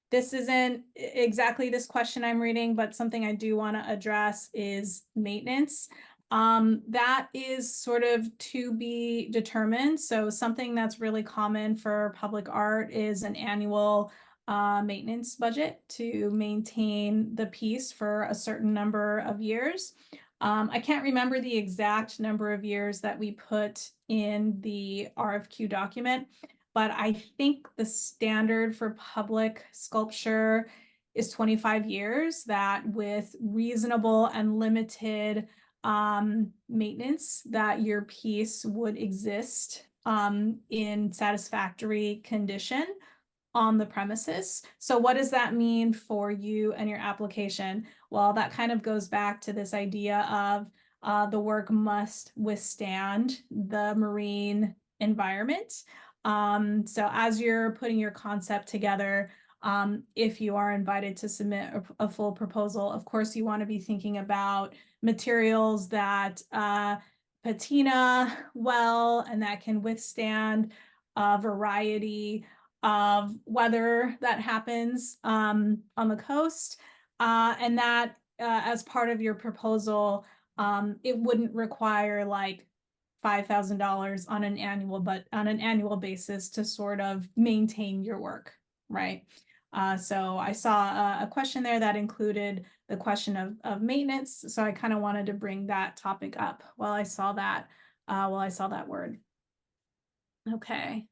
S1: This isn't exactly this question I'm reading, but something I do want to address is maintenance. That is sort of to be determined. So something that's really common for public art is an annual maintenance budget to maintain the piece for a certain number of years. I can't remember the exact number of years that we put in the RFQ document, but I think the standard for public sculpture is 25 years, that with reasonable and limited maintenance, that your piece would exist in satisfactory condition on the premises. So what does that mean for you and your application? Well, that kind of goes back to this idea of the work must withstand the marine environment. So as you're putting your concept together, if you are invited to submit a full proposal, of course, you want to be thinking about materials that patina well and that can withstand a variety of weather that happens on the coast, and that as part of your proposal, it wouldn't require like $5,000 on an annual basis to sort of maintain your work, right? So I saw a question there that included the question of maintenance. So I kind of wanted to bring that topic up while I saw that word. Okay.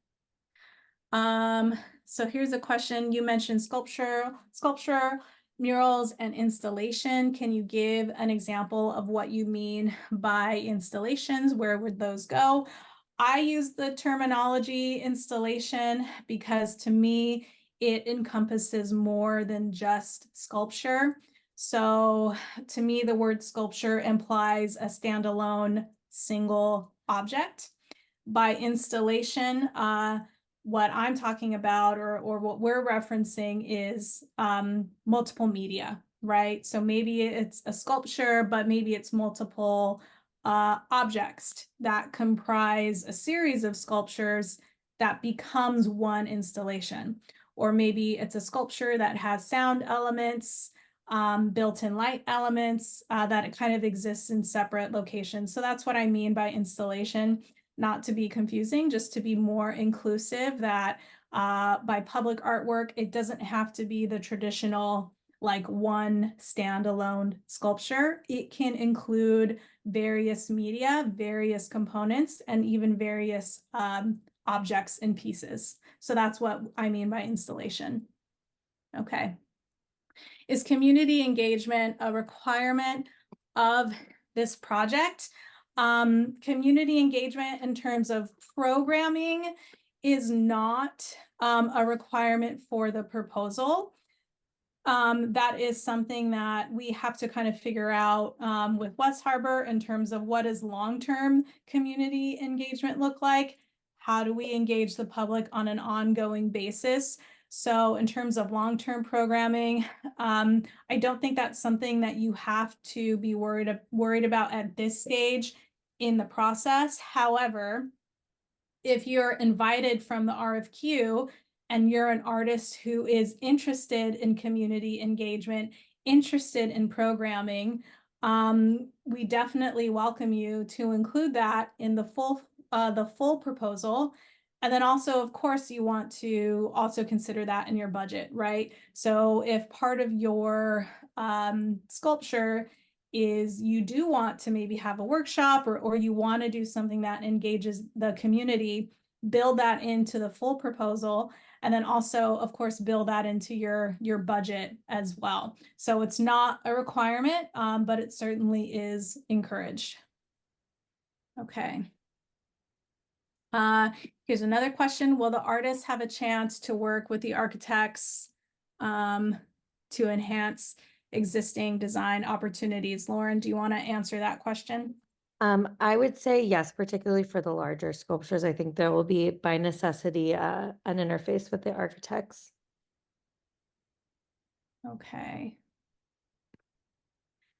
S1: So here's a question. You mentioned sculpture, murals, and installation. Can you give an example of what you mean by installations? Where would those go? I use the terminology installation because to me, it encompasses more than just sculpture. So to me, the word sculpture implies a standalone single object. By installation, what I'm talking about or what we're referencing is multiple media, right? So maybe it's a sculpture, but maybe it's multiple objects that comprise a series of sculptures that becomes one installation. Or maybe it's a sculpture that has sound elements, built-in light elements that it kind of exists in separate locations. So that's what I mean by installation. Not to be confusing, just to be more inclusive, that by public artwork, it doesn't have to be the traditional like one standalone sculpture. It can include various media, various components, and even various objects and pieces. So that's what I mean by installation. Okay. Is community engagement a requirement of this project? Community engagement in terms of programming is not a requirement for the proposal. That is something that we have to kind of figure out with West Harbor in terms of what does long-term community engagement look like? How do we engage the public on an ongoing basis? So in terms of long-term programming, I don't think that's something that you have to be worried about at this stage in the process. However, if you're invited from the RFQ and you're an artist who is interested in community engagement, interested in programming, we definitely welcome you to include that in the full proposal. And then also, of course, you want to also consider that in your budget, right? So if part of your sculpture is you do want to maybe have a workshop or you want to do something that engages the community, build that into the full proposal. And then also, of course, build that into your budget as well. So it's not a requirement, but it certainly is encouraged. Okay. Here's another question. Will the artists have a chance to work with the architects to enhance existing design opportunities? Lauren, do you want to answer that question?
S2: I would say yes, particularly for the larger sculptures. I think there will be by necessity an interface with the architects.
S1: Okay.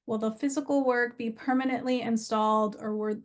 S1: Will the physical work be permanently installed or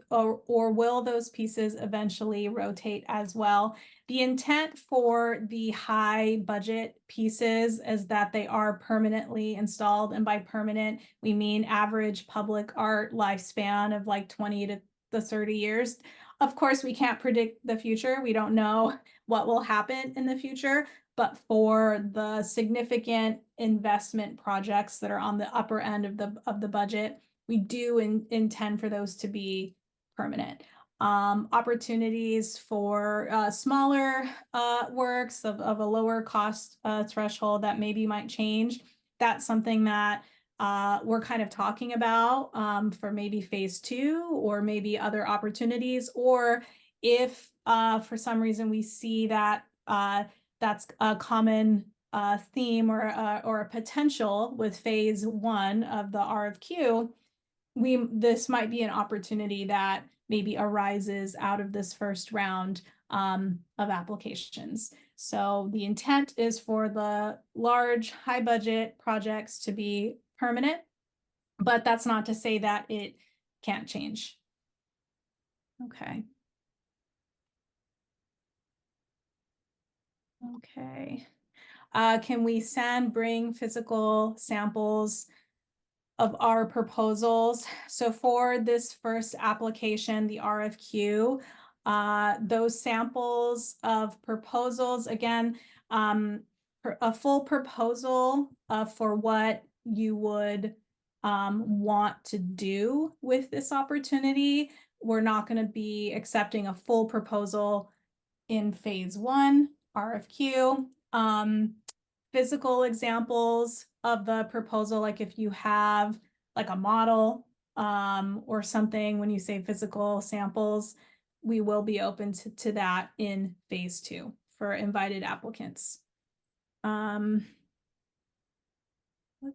S1: will those pieces eventually rotate as well? The intent for the high budget pieces is that they are permanently installed. And by permanent, we mean average public art lifespan of like 20 to 30 years. Of course, we can't predict the future. We don't know what will happen in the future, but for the significant investment projects that are on the upper end of the budget, we do intend for those to be permanent. Opportunities for smaller works of a lower cost threshold that maybe might change. That's something that we're kind of talking about for maybe phase 2 or maybe other opportunities, or if for some reason we see that that's a common theme or a potential with phase 1 of the RFQ, this might be an opportunity that maybe arises out of this first round of applications. So the intent is for the large, high budget projects to be permanent, but that's not to say that it can't change. Okay. Okay. Can we bring physical samples of our proposals? So for this first application, the RFQ, those samples of proposals, again, a full proposal for what you would want to do with this opportunity. We're not going to be accepting a full proposal in phase one, RFQ. Physical examples of the proposal, like if you have like a model or something, when you say physical samples, we will be open to that in phase two for invited applicants. Let's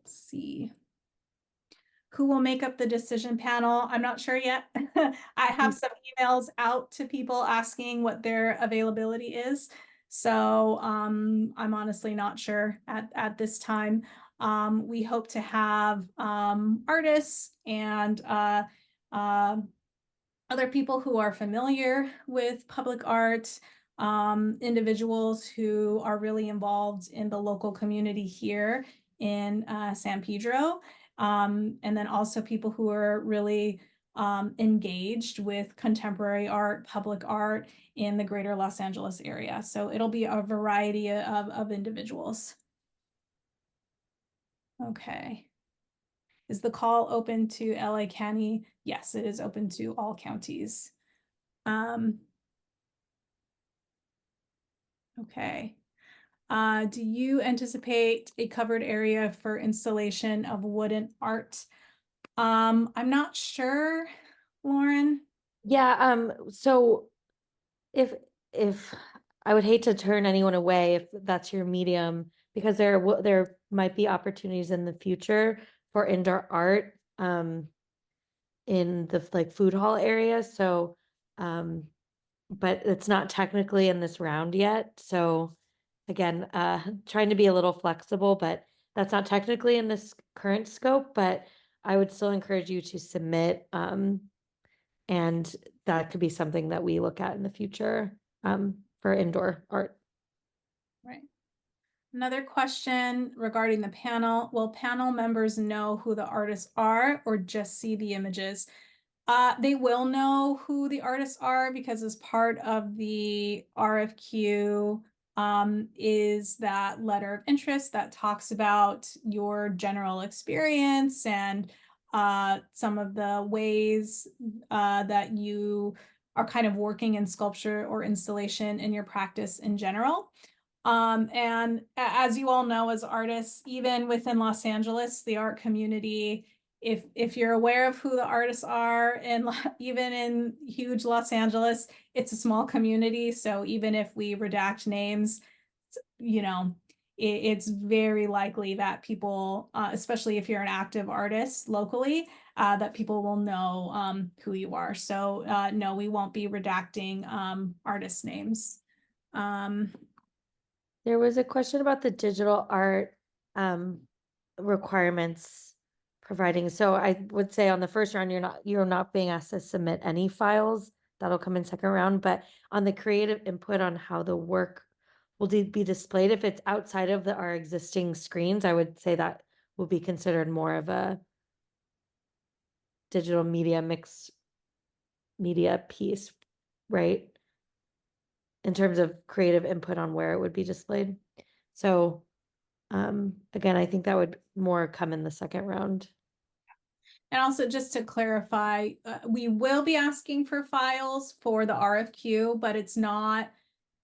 S1: see. Who will make up the decision panel? I'm not sure yet. I have some emails out to people asking what their availability is. So I'm honestly not sure at this time. We hope to have artists and other people who are familiar with public art, individuals who are really involved in the local community here in San Pedro, and then also people who are really engaged with contemporary art, public art in the greater Los Angeles area. So it'll be a variety of individuals. Okay. Is the call open to LA County? Yes, it is open to all counties. Okay. Do you anticipate a covered area for installation of wooden art? I'm not sure, Lauren.
S2: Yeah, so if I would hate to turn anyone away if that's your medium, because there might be opportunities in the future for indoor art in the like food hall area. So but it's not technically in this round yet. So again, trying to be a little flexible, but that's not technically in this current scope, but I would still encourage you to submit and that could be something that we look at in the future for indoor art.
S1: Right. Another question regarding the panel. Will panel members know who the artists are or just see the images? They will know who the artists are because as part of the RFQ is that letter of interest that talks about your general experience and some of the ways that you are kind of working in sculpture or installation in your practice in general. And as you all know, as artists, even within Los Angeles, the art community, if you're aware of who the artists are, and even in huge Los Angeles, it's a small community. So even if we redact names, you know, it's very likely that people, especially if you're an active artist locally, that people will know who you are. So no, we won't be redacting artist names.
S2: There was a question about the digital art requirements providing. So I would say on the first round, you're not being asked to submit any files. That'll come in second round. But on the creative input on how the work will be displayed, if it's outside of our existing screens, I would say that will be considered more of a digital media mixed media piece, right? In terms of creative input on where it would be displayed. So again, I think that would more come in the second round.
S1: And also just to clarify, we will be asking for files for the RFQ, but it's not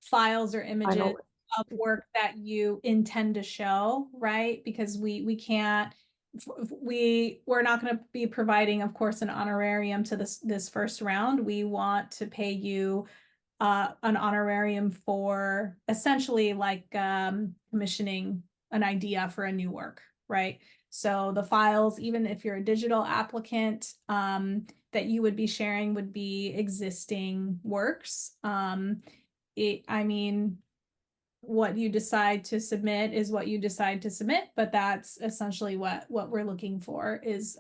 S1: files or images
S2: Final.
S1: of work that you intend to show, right? Because we can't, we're not going to be providing, of course, an honorarium to this first round. We want to pay you an honorarium for essentially like commissioning an idea for a new work, right? So the files, even if you're a digital applicant, that you would be sharing would be existing works. I mean, what you decide to submit is what you decide to submit, but that's essentially what we're looking for is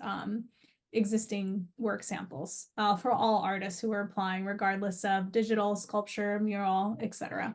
S1: existing work samples for all artists who are applying, regardless of digital, sculpture, mural, etc.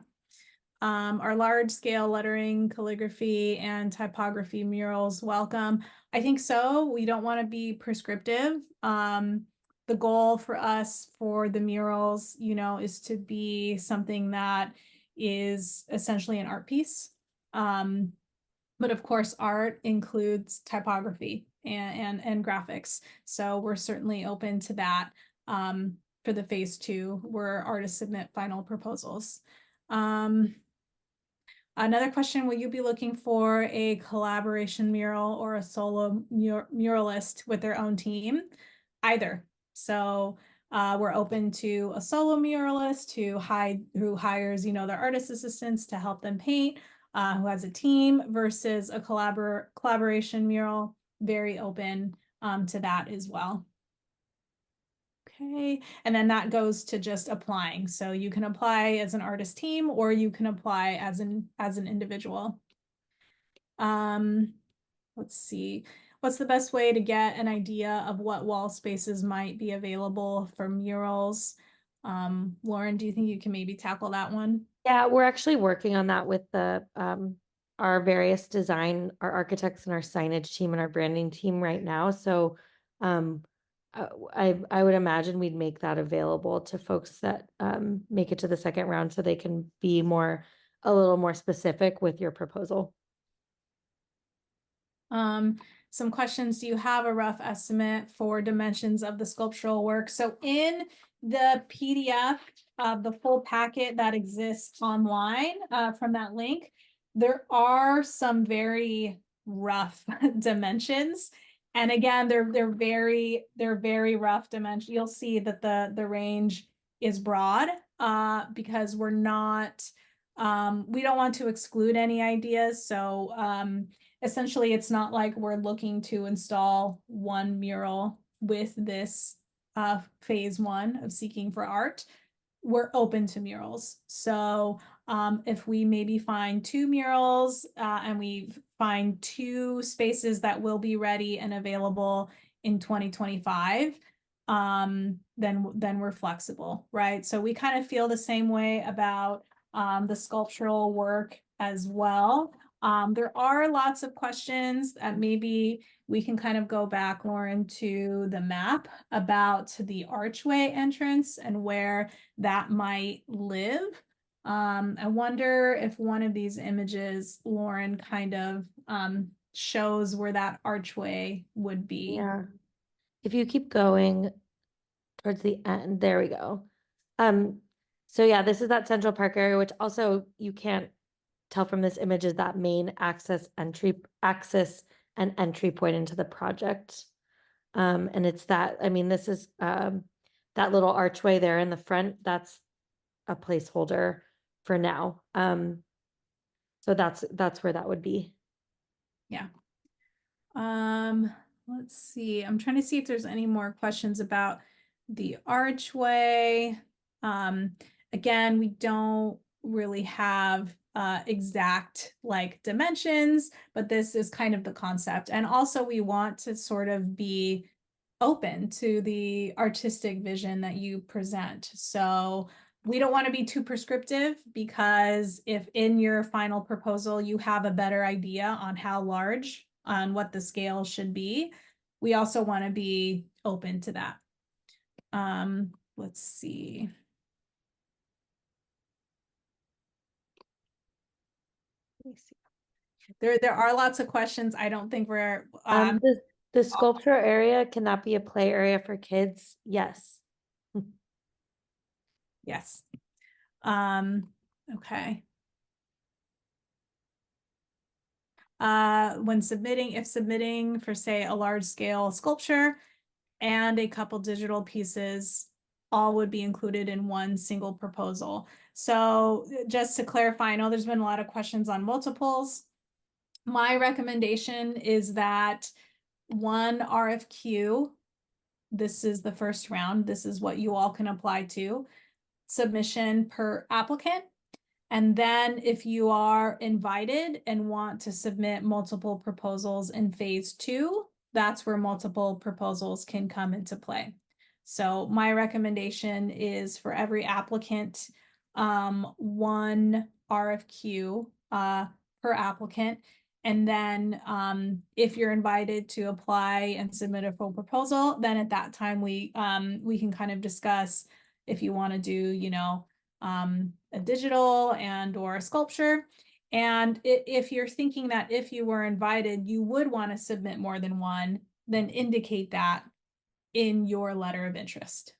S1: Our large scale lettering, calligraphy, and typography murals welcome. I think so. We don't want to be prescriptive. The goal for us for the murals, is to be something that is essentially an art piece. But of course, art includes typography and graphics. So we're certainly open to that for the phase 2, where artists submit final proposals. Another question, will you be looking for a collaboration mural or a solo muralist with their own team? Either. So we're open to a solo muralist who hires, their artist assistants to help them paint, who has a team, versus a collaboration mural. Very open to that as well. Okay, and then that goes to just applying. So you can apply as an artist team, or you can apply as an individual. Let's see. What's the best way to get an idea of what wall spaces might be available for murals? Lauren, do you think you can maybe tackle that one?
S2: Yeah, we're actually working on that with our various our architects and our signage team and our branding team right now. So um I would imagine we'd make that available to folks that make it to the second round so they can be a little more specific with your proposal.
S1: Some questions. Do you have a rough estimate for dimensions of the sculptural work? So in the PDF of the full packet that exists online from that link, there are some very rough dimensions. And again, they're very rough dimensions. You'll see that the range is broad because we're not we don't want to exclude any ideas. So essentially, it's not like we're looking to install one mural with this phase 1 of seeking for art. We're open to murals. So if we maybe find 2 murals and we find 2 spaces that will be ready and available in 2025, then we're flexible, right? So we kind of feel the same way about the sculptural work as well. There are lots of questions that maybe we can kind of go back, Lauren, to the map about the archway entrance and where that might live. I wonder if one of these images, Lauren, kind of shows where that archway would be.
S2: Yeah. If you keep going towards the end, there we go. So yeah, this is that Central Park area, which also you can't tell from this image is that main access and entry point into the project. And it's that, I mean, this is that little archway there in the front, that's a placeholder for now. So that's where that would be.
S1: Yeah. Let's see. I'm trying to see if there's any more questions about the archway. Again, we don't really have exact like dimensions, but this is kind of the concept. And also we want to sort of be open to the artistic vision that you present. So we don't want to be too prescriptive, because if in your final proposal you have a better idea on how large, on what the scale should be, we also want to be open to that. Let's see. Let me see. There are lots of questions. I don't think we're
S2: The sculpture area, can that be a play area for kids? Yes.
S1: yes. Okay. When submitting, if submitting for, say, a large scale sculpture and a couple digital pieces, all would be included in one single proposal. So just to clarify, I know there's been a lot of questions on multiples. My recommendation is that one RFQ, this is the first round, this is what you all can apply to, submission per applicant. And then if you are invited and want to submit multiple proposals in phase 2, that's where multiple proposals can come into play. So my recommendation is for every applicant, one RFQ per applicant. And then if you're invited to apply and submit a full proposal, then at that time we can kind of discuss if you want to do, a digital and or a sculpture. And if you're thinking that if you were invited, you would want to submit more than one, then indicate that in your letter of interest.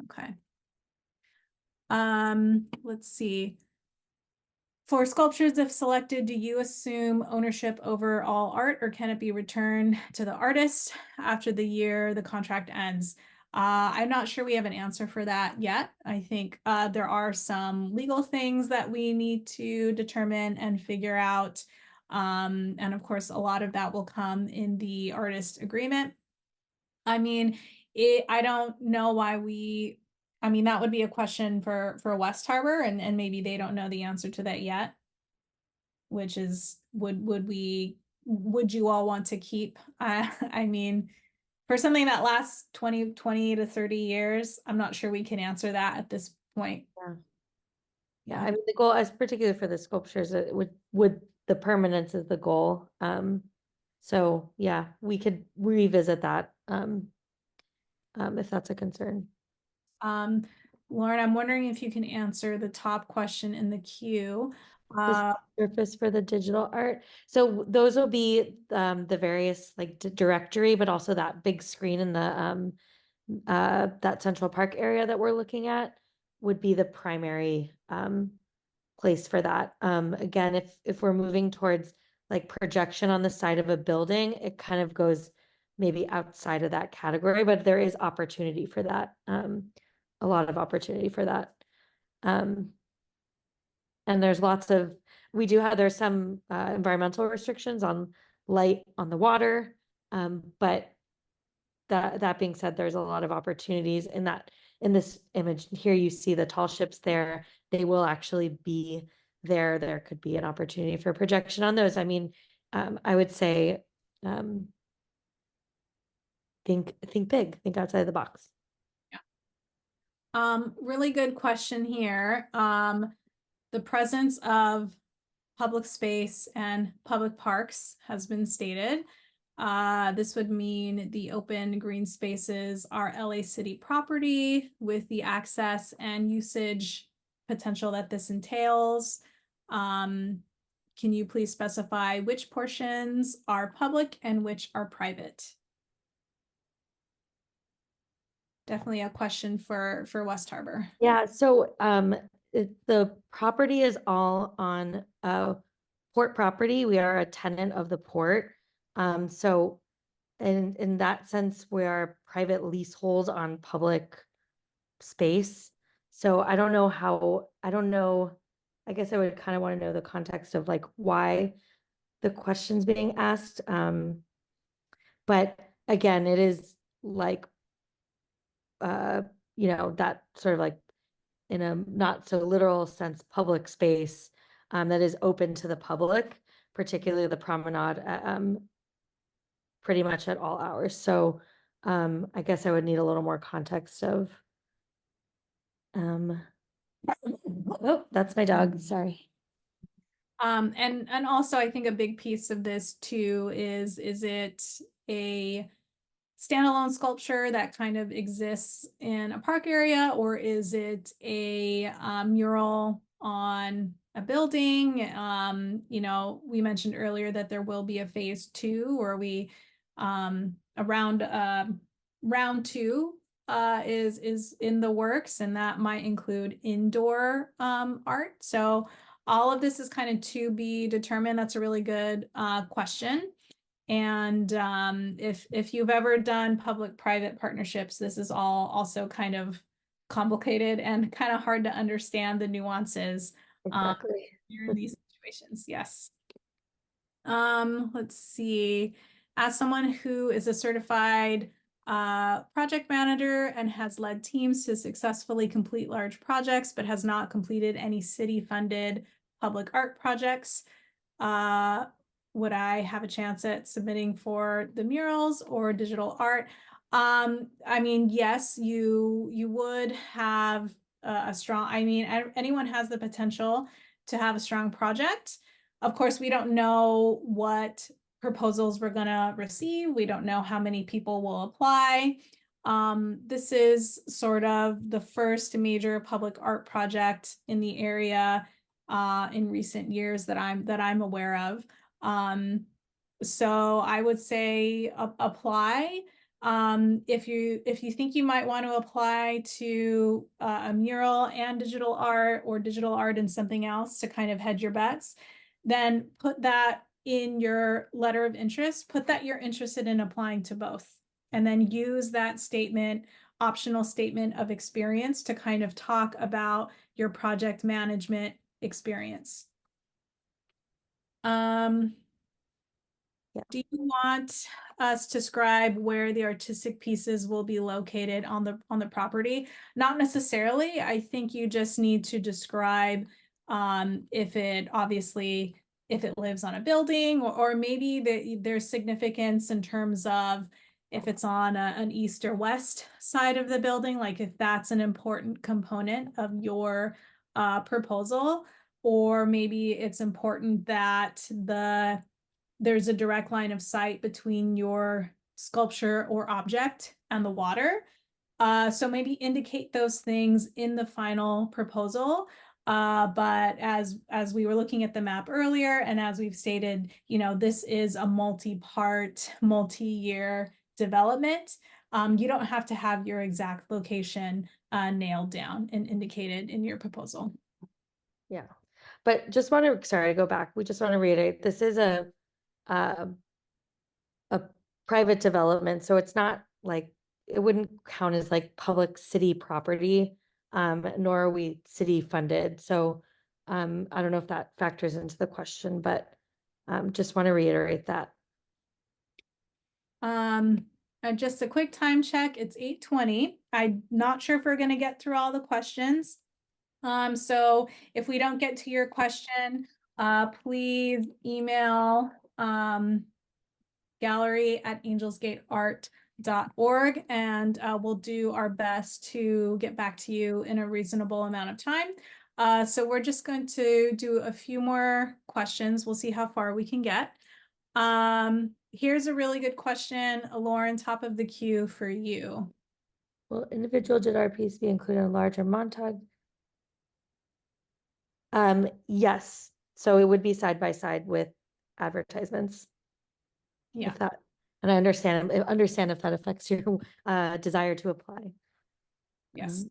S1: Okay. Let's see. For sculptures, if selected, do you assume ownership over all art, or can it be returned to the artist after the year the contract ends? I'm not sure we have an answer for that yet. I think there are some legal things that we need to determine and figure out. And of course, a lot of that will come in the artist agreement. I mean, I don't know why I mean, that would be a question for West Harbor, and maybe they don't know the answer to that yet, which is would you all want to keep? I mean, for something that lasts 20 to 30 years, I'm not sure we can answer that at this point.
S2: Yeah. Yeah,
S1: Yeah.
S2: I mean, the goal, as particularly for the sculptures, it would the permanence is the goal. So yeah, we could revisit that, if that's a concern.
S1: Um, Lauren, I'm wondering if you can answer the top question in the queue.
S2: The surface for the digital art. So those will be the various like directory, but also that big screen in the that Central Park area that we're looking at would be the primary place for that. Again, if we're moving towards like projection on the side of a building, it kind of goes maybe outside of that category, but there is opportunity for that. A lot of opportunity for that. Um, and there's lots of, there's some environmental restrictions on light on the water. But that being said, there's a lot of opportunities in this image here. You see the tall ships there. They will actually be there. There could be an opportunity for projection on those. I mean, I would say, think big, think outside the box.
S1: Really good question here. The presence of public space and public parks has been stated. This would mean the open green spaces are LA City property with the access and usage potential that this entails. Can you please specify which portions are public and which are private? Definitely a question for West Harbor.
S2: Yeah, so the property is all on port property. We are a tenant of the port. So in that sense, we are private leasehold on public space. So I don't know, I guess I would kind of want to know the context of like why the question's being asked. But again, it is like uh, that sort of like in a not so literal sense, public space that is open to the public, particularly the promenade, pretty much at all hours. So I guess I would need a little more context of, um, oh, that's my dog, sorry.
S1: And also I think a big piece of this too is it a standalone sculpture that kind of exists in a park area, or is it a mural on a building? You know, we mentioned earlier that there will be a phase two, or we around round two is in the works, and that might include indoor art. So all of this is kind of to be determined. That's a really good question. And if you've ever done public-private partnerships, this is all also kind of complicated and kind of hard to understand the nuances
S2: Exactly.
S1: in these situations. Yes. Let's see. As someone who is a certified project manager and has led teams to successfully complete large projects, but has not completed any city-funded public art projects, would I have a chance at submitting for the murals or digital art? I mean, yes, you would have a strong, I mean, anyone has the potential to have a strong project. Of course, we don't know what proposals we're going to receive. We don't know how many people will apply. This is sort of the first major public art project in the area in recent years that I'm aware of. So I would say apply. If you think you might want to apply to a mural and digital art, or digital art and something else to kind of hedge your bets, then put that in your letter of interest. Put that you're interested in applying to both, and then use that statement, optional statement of experience, to kind of talk about your project management experience.
S2: Yeah.
S1: Do you want us to describe where the artistic pieces will be located on the property? Not necessarily. I think you just need to describe if it obviously if it lives on a building, or maybe there's significance in terms of if it's on an east or west side of the building, like if that's an important component of your proposal, or maybe it's important that there's a direct line of sight between your sculpture or object and the water. So maybe indicate those things in the final proposal. But as we were looking at the map earlier, and as we've stated, this is a multi-part, multi-year development. You don't have to have your exact location nailed down and indicated in your proposal.
S2: Yeah. But just want to, sorry to go back. We just want to reiterate, this is uh, a private development, so it's not like, it wouldn't count as like public city property, nor are we city funded. So I don't know if that factors into the question, but just want to reiterate that.
S1: Just a quick time check. It's 8:20. I'm not sure if we're going to get through all the questions. So if we don't get to your question, please email gallery@angelsgateart.org, and we'll do our best to get back to you in a reasonable amount of time. So we're just going to do a few more questions. We'll see how far we can get. Here's a really good question, Lauren, top of the queue for you.
S2: Will individual JIT piece be included in a larger montage? Yes. So it would be side by side with advertisements.
S1: Yeah.
S2: If that, and I understand if that affects your desire to apply.
S1: Yes.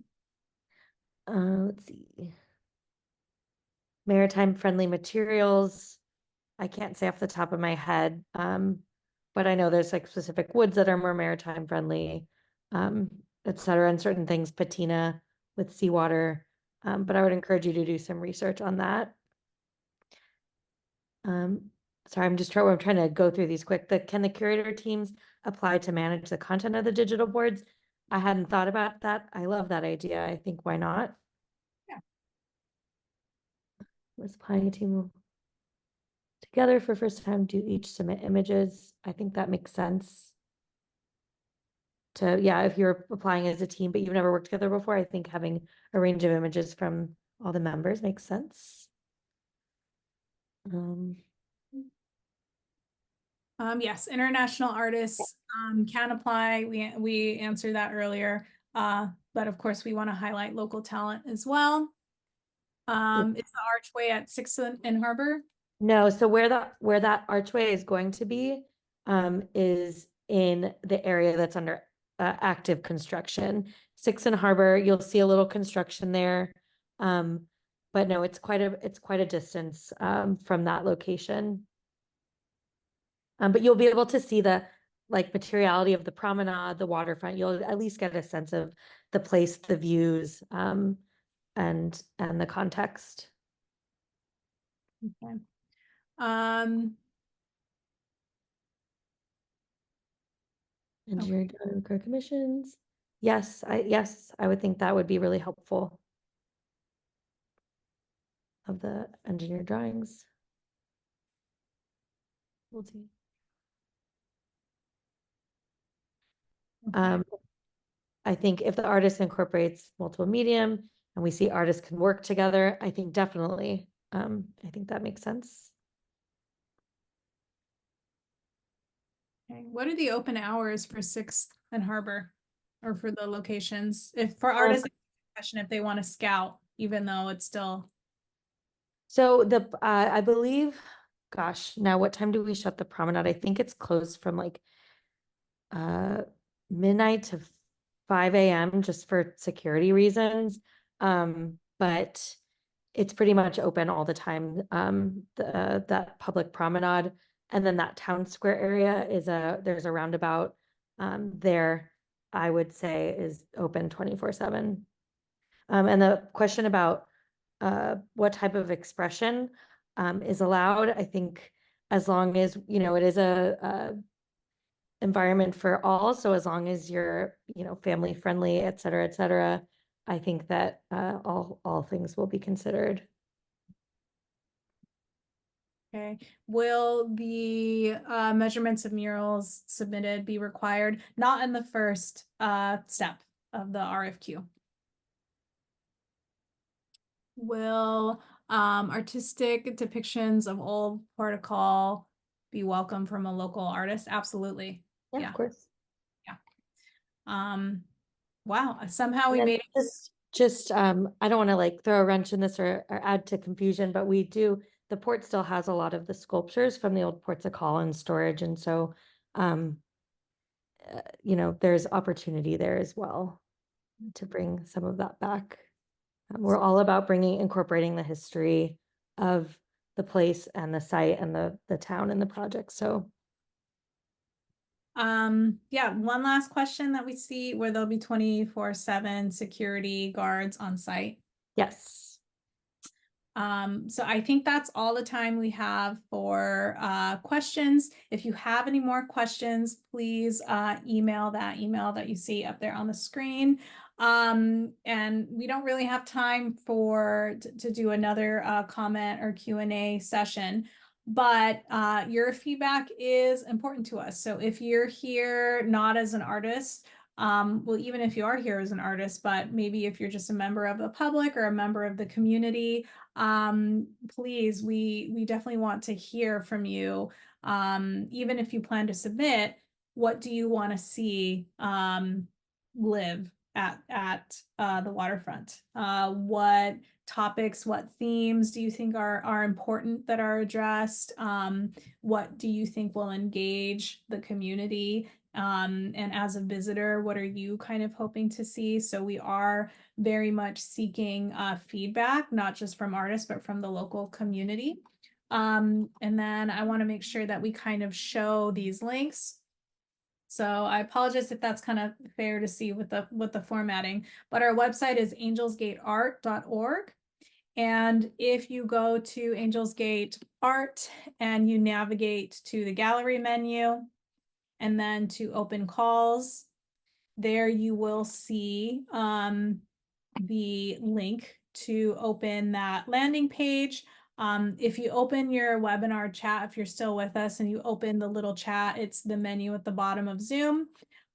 S2: Let's see. Maritime friendly materials. I can't say off the top of my head, but I know there's like specific woods that are more maritime friendly, et cetera, and certain things, patina with seawater. But I would encourage you to do some research on that. Sorry, I'm trying to go through these quick. Can the curator teams apply to manage the content of the digital boards? I hadn't thought about that. I love that idea. I think why not?
S1: Yeah.
S2: Let's applying a team together for first time, do each submit images. I think that makes sense. Yeah, if you're applying as a team, but you've never worked together before, I think having a range of images from all the members makes sense.
S1: Yes, international artists can apply. We answered that earlier. But of course we want to highlight local talent as well. Is the archway at 6th and Harbor?
S2: No, so where that archway is going to be is in the area that's under active construction. 6th and Harbor, you'll see a little construction there. But no, it's quite a distance from that location. But you'll be able to see the like materiality of the promenade, the waterfront. You'll at least get a sense of the place, the views, and the context.
S1: Okay.
S2: Engineering commissions. Yes, I would think that would be really helpful. Of the engineer drawings. We'll see.
S1: Okay.
S2: I think if the artist incorporates multiple medium and we see artists can work together, I think definitely, I think that makes sense.
S1: Okay. What are the open hours for 6th and Harbor, or for the locations? If for artists, question if they want to scout, even though it's still.
S2: So I believe, gosh, now what time do we shut the promenade? I think it's closed from like uh midnight to 5 a.m. just for security reasons. But it's pretty much open all the time. That public promenade, and then that town square area there's a roundabout there, I would say is open 24/7. And the question about what type of expression is allowed, I think as long as, it is a environment for all. So as long as you're, family friendly, et cetera, I think that all things will be considered.
S1: Okay, will the measurements of murals submitted be required? Not in the first step of the RFQ. Will artistic depictions of old protocol be welcome from a local artist? Absolutely.
S2: Yeah,
S1: Yeah.
S2: of course.
S1: Yeah. Wow, somehow
S2: And
S1: we
S2: then
S1: made it.
S2: just I don't want to like throw a wrench in this or add to confusion, but the port still has a lot of the sculptures from the old ports of call in storage. And so um there's opportunity there as well to bring some of that back. We're all about incorporating the history of the place and the site and the town and the project. So
S1: Yeah, one last question that we see where there'll be 24/7 security guards on site.
S2: yes.
S1: So I think that's all the time we have for questions. If you have any more questions, please email that email that you see up there on the screen. And we don't really have time to do another comment or Q&A session, but your feedback is important to us. So if you're here not as an artist, well, even if you are here as an artist, but maybe if you're just a member of the public or a member of the community, please, we definitely want to hear from you. Even if you plan to submit, what do you want to see live at the waterfront? What topics, what themes do you think are important that are addressed? What do you think will engage the community? And as a visitor, what are you kind of hoping to see? So we are very much seeking feedback, not just from artists, but from the local community. And then I want to make sure that we kind of show these links. So I apologize if that's kind of fair to see with the formatting, but our website is angelsgateart.org. And if you go to Angels Gate Art and you navigate to the gallery menu and then to open calls, there you will see the link to open that landing page. If you open your webinar chat, if you're still with us and you open the little chat, it's the menu at the bottom of Zoom.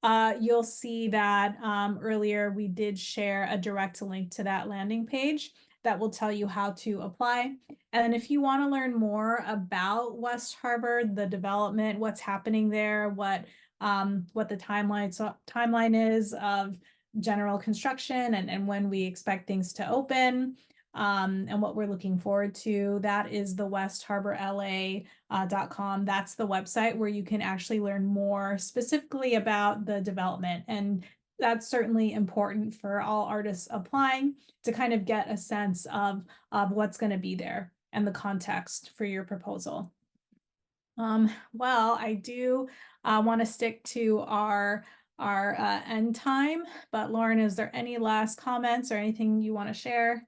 S1: You'll see that earlier we did share a direct link to that landing page that will tell you how to apply. And if you want to learn more about West Harbor, the development, what's happening there, what the timeline is of general construction and when we expect things to open, and what we're looking forward to, that is the westharborla.com. That's the website where you can actually learn more specifically about the development. And that's certainly important for all artists applying to kind of get a sense of what's going to be there and the context for your proposal. Well, I do want to stick to our end time, but Lauren, is there any last comments or anything you want to share?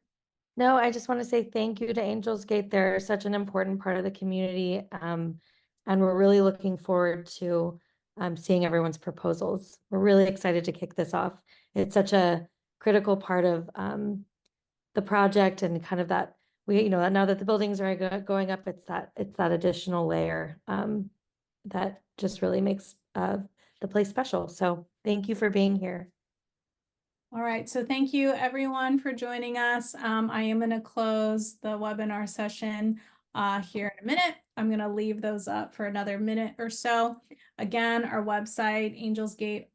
S2: No, I just want to say thank you to Angels Gate. They're such an important part of the community. And we're really looking forward to seeing everyone's proposals. We're really excited to kick this off. It's such a critical part of the project and kind of that now that the buildings are going up, it's that additional layer that just really makes the place special. So thank you for being here.
S1: All right, so thank you everyone for joining us. I am going to close the webinar session here in a minute. I'm going to leave those up for another minute or so. Again, our website,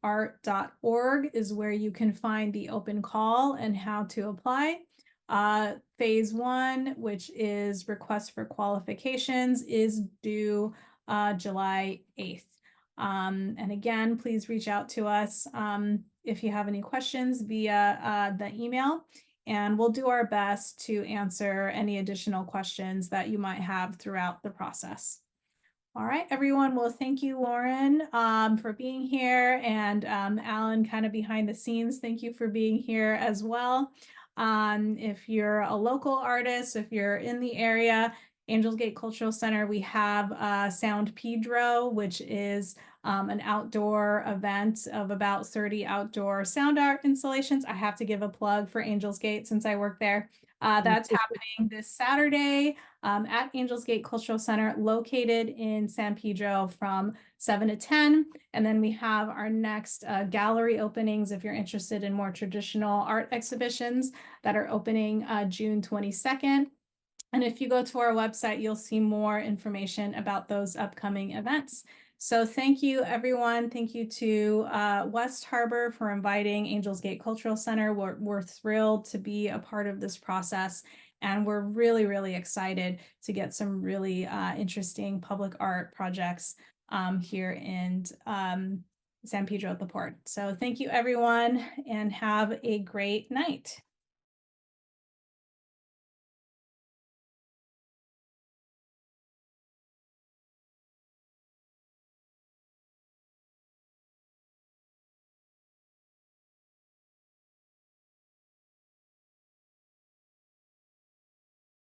S1: angelsgateart.org, is where you can find the open call and how to apply. Phase 1, which is request for qualifications, is due July 8th. And again, please reach out to us if you have any questions via the email, and we'll do our best to answer any additional questions that you might have throughout the process. All right, everyone. Well, thank you, Lauren, for being here, and Alan, kind of behind the scenes. Thank you for being here as well. If you're a local artist, if you're in the area, Angels Gate Cultural Center, we have San Pedro, which is an outdoor event of about 30 outdoor sound art installations. I have to give a plug for Angels Gate since I work there. That's happening this Saturday at Angels Gate Cultural Center, located in San Pedro from 7 to 10. And then we have our next gallery openings if you're interested in more traditional art exhibitions that are opening June 22nd. And if you go to our website, you'll see more information about those upcoming events. So thank you, everyone. Thank you to West Harbor for inviting Angels Gate Cultural Center. We're thrilled to be a part of this process, and we're really, really excited to get some really interesting public art projects here in San Pedro at the Port. So thank you, everyone, and have a great night.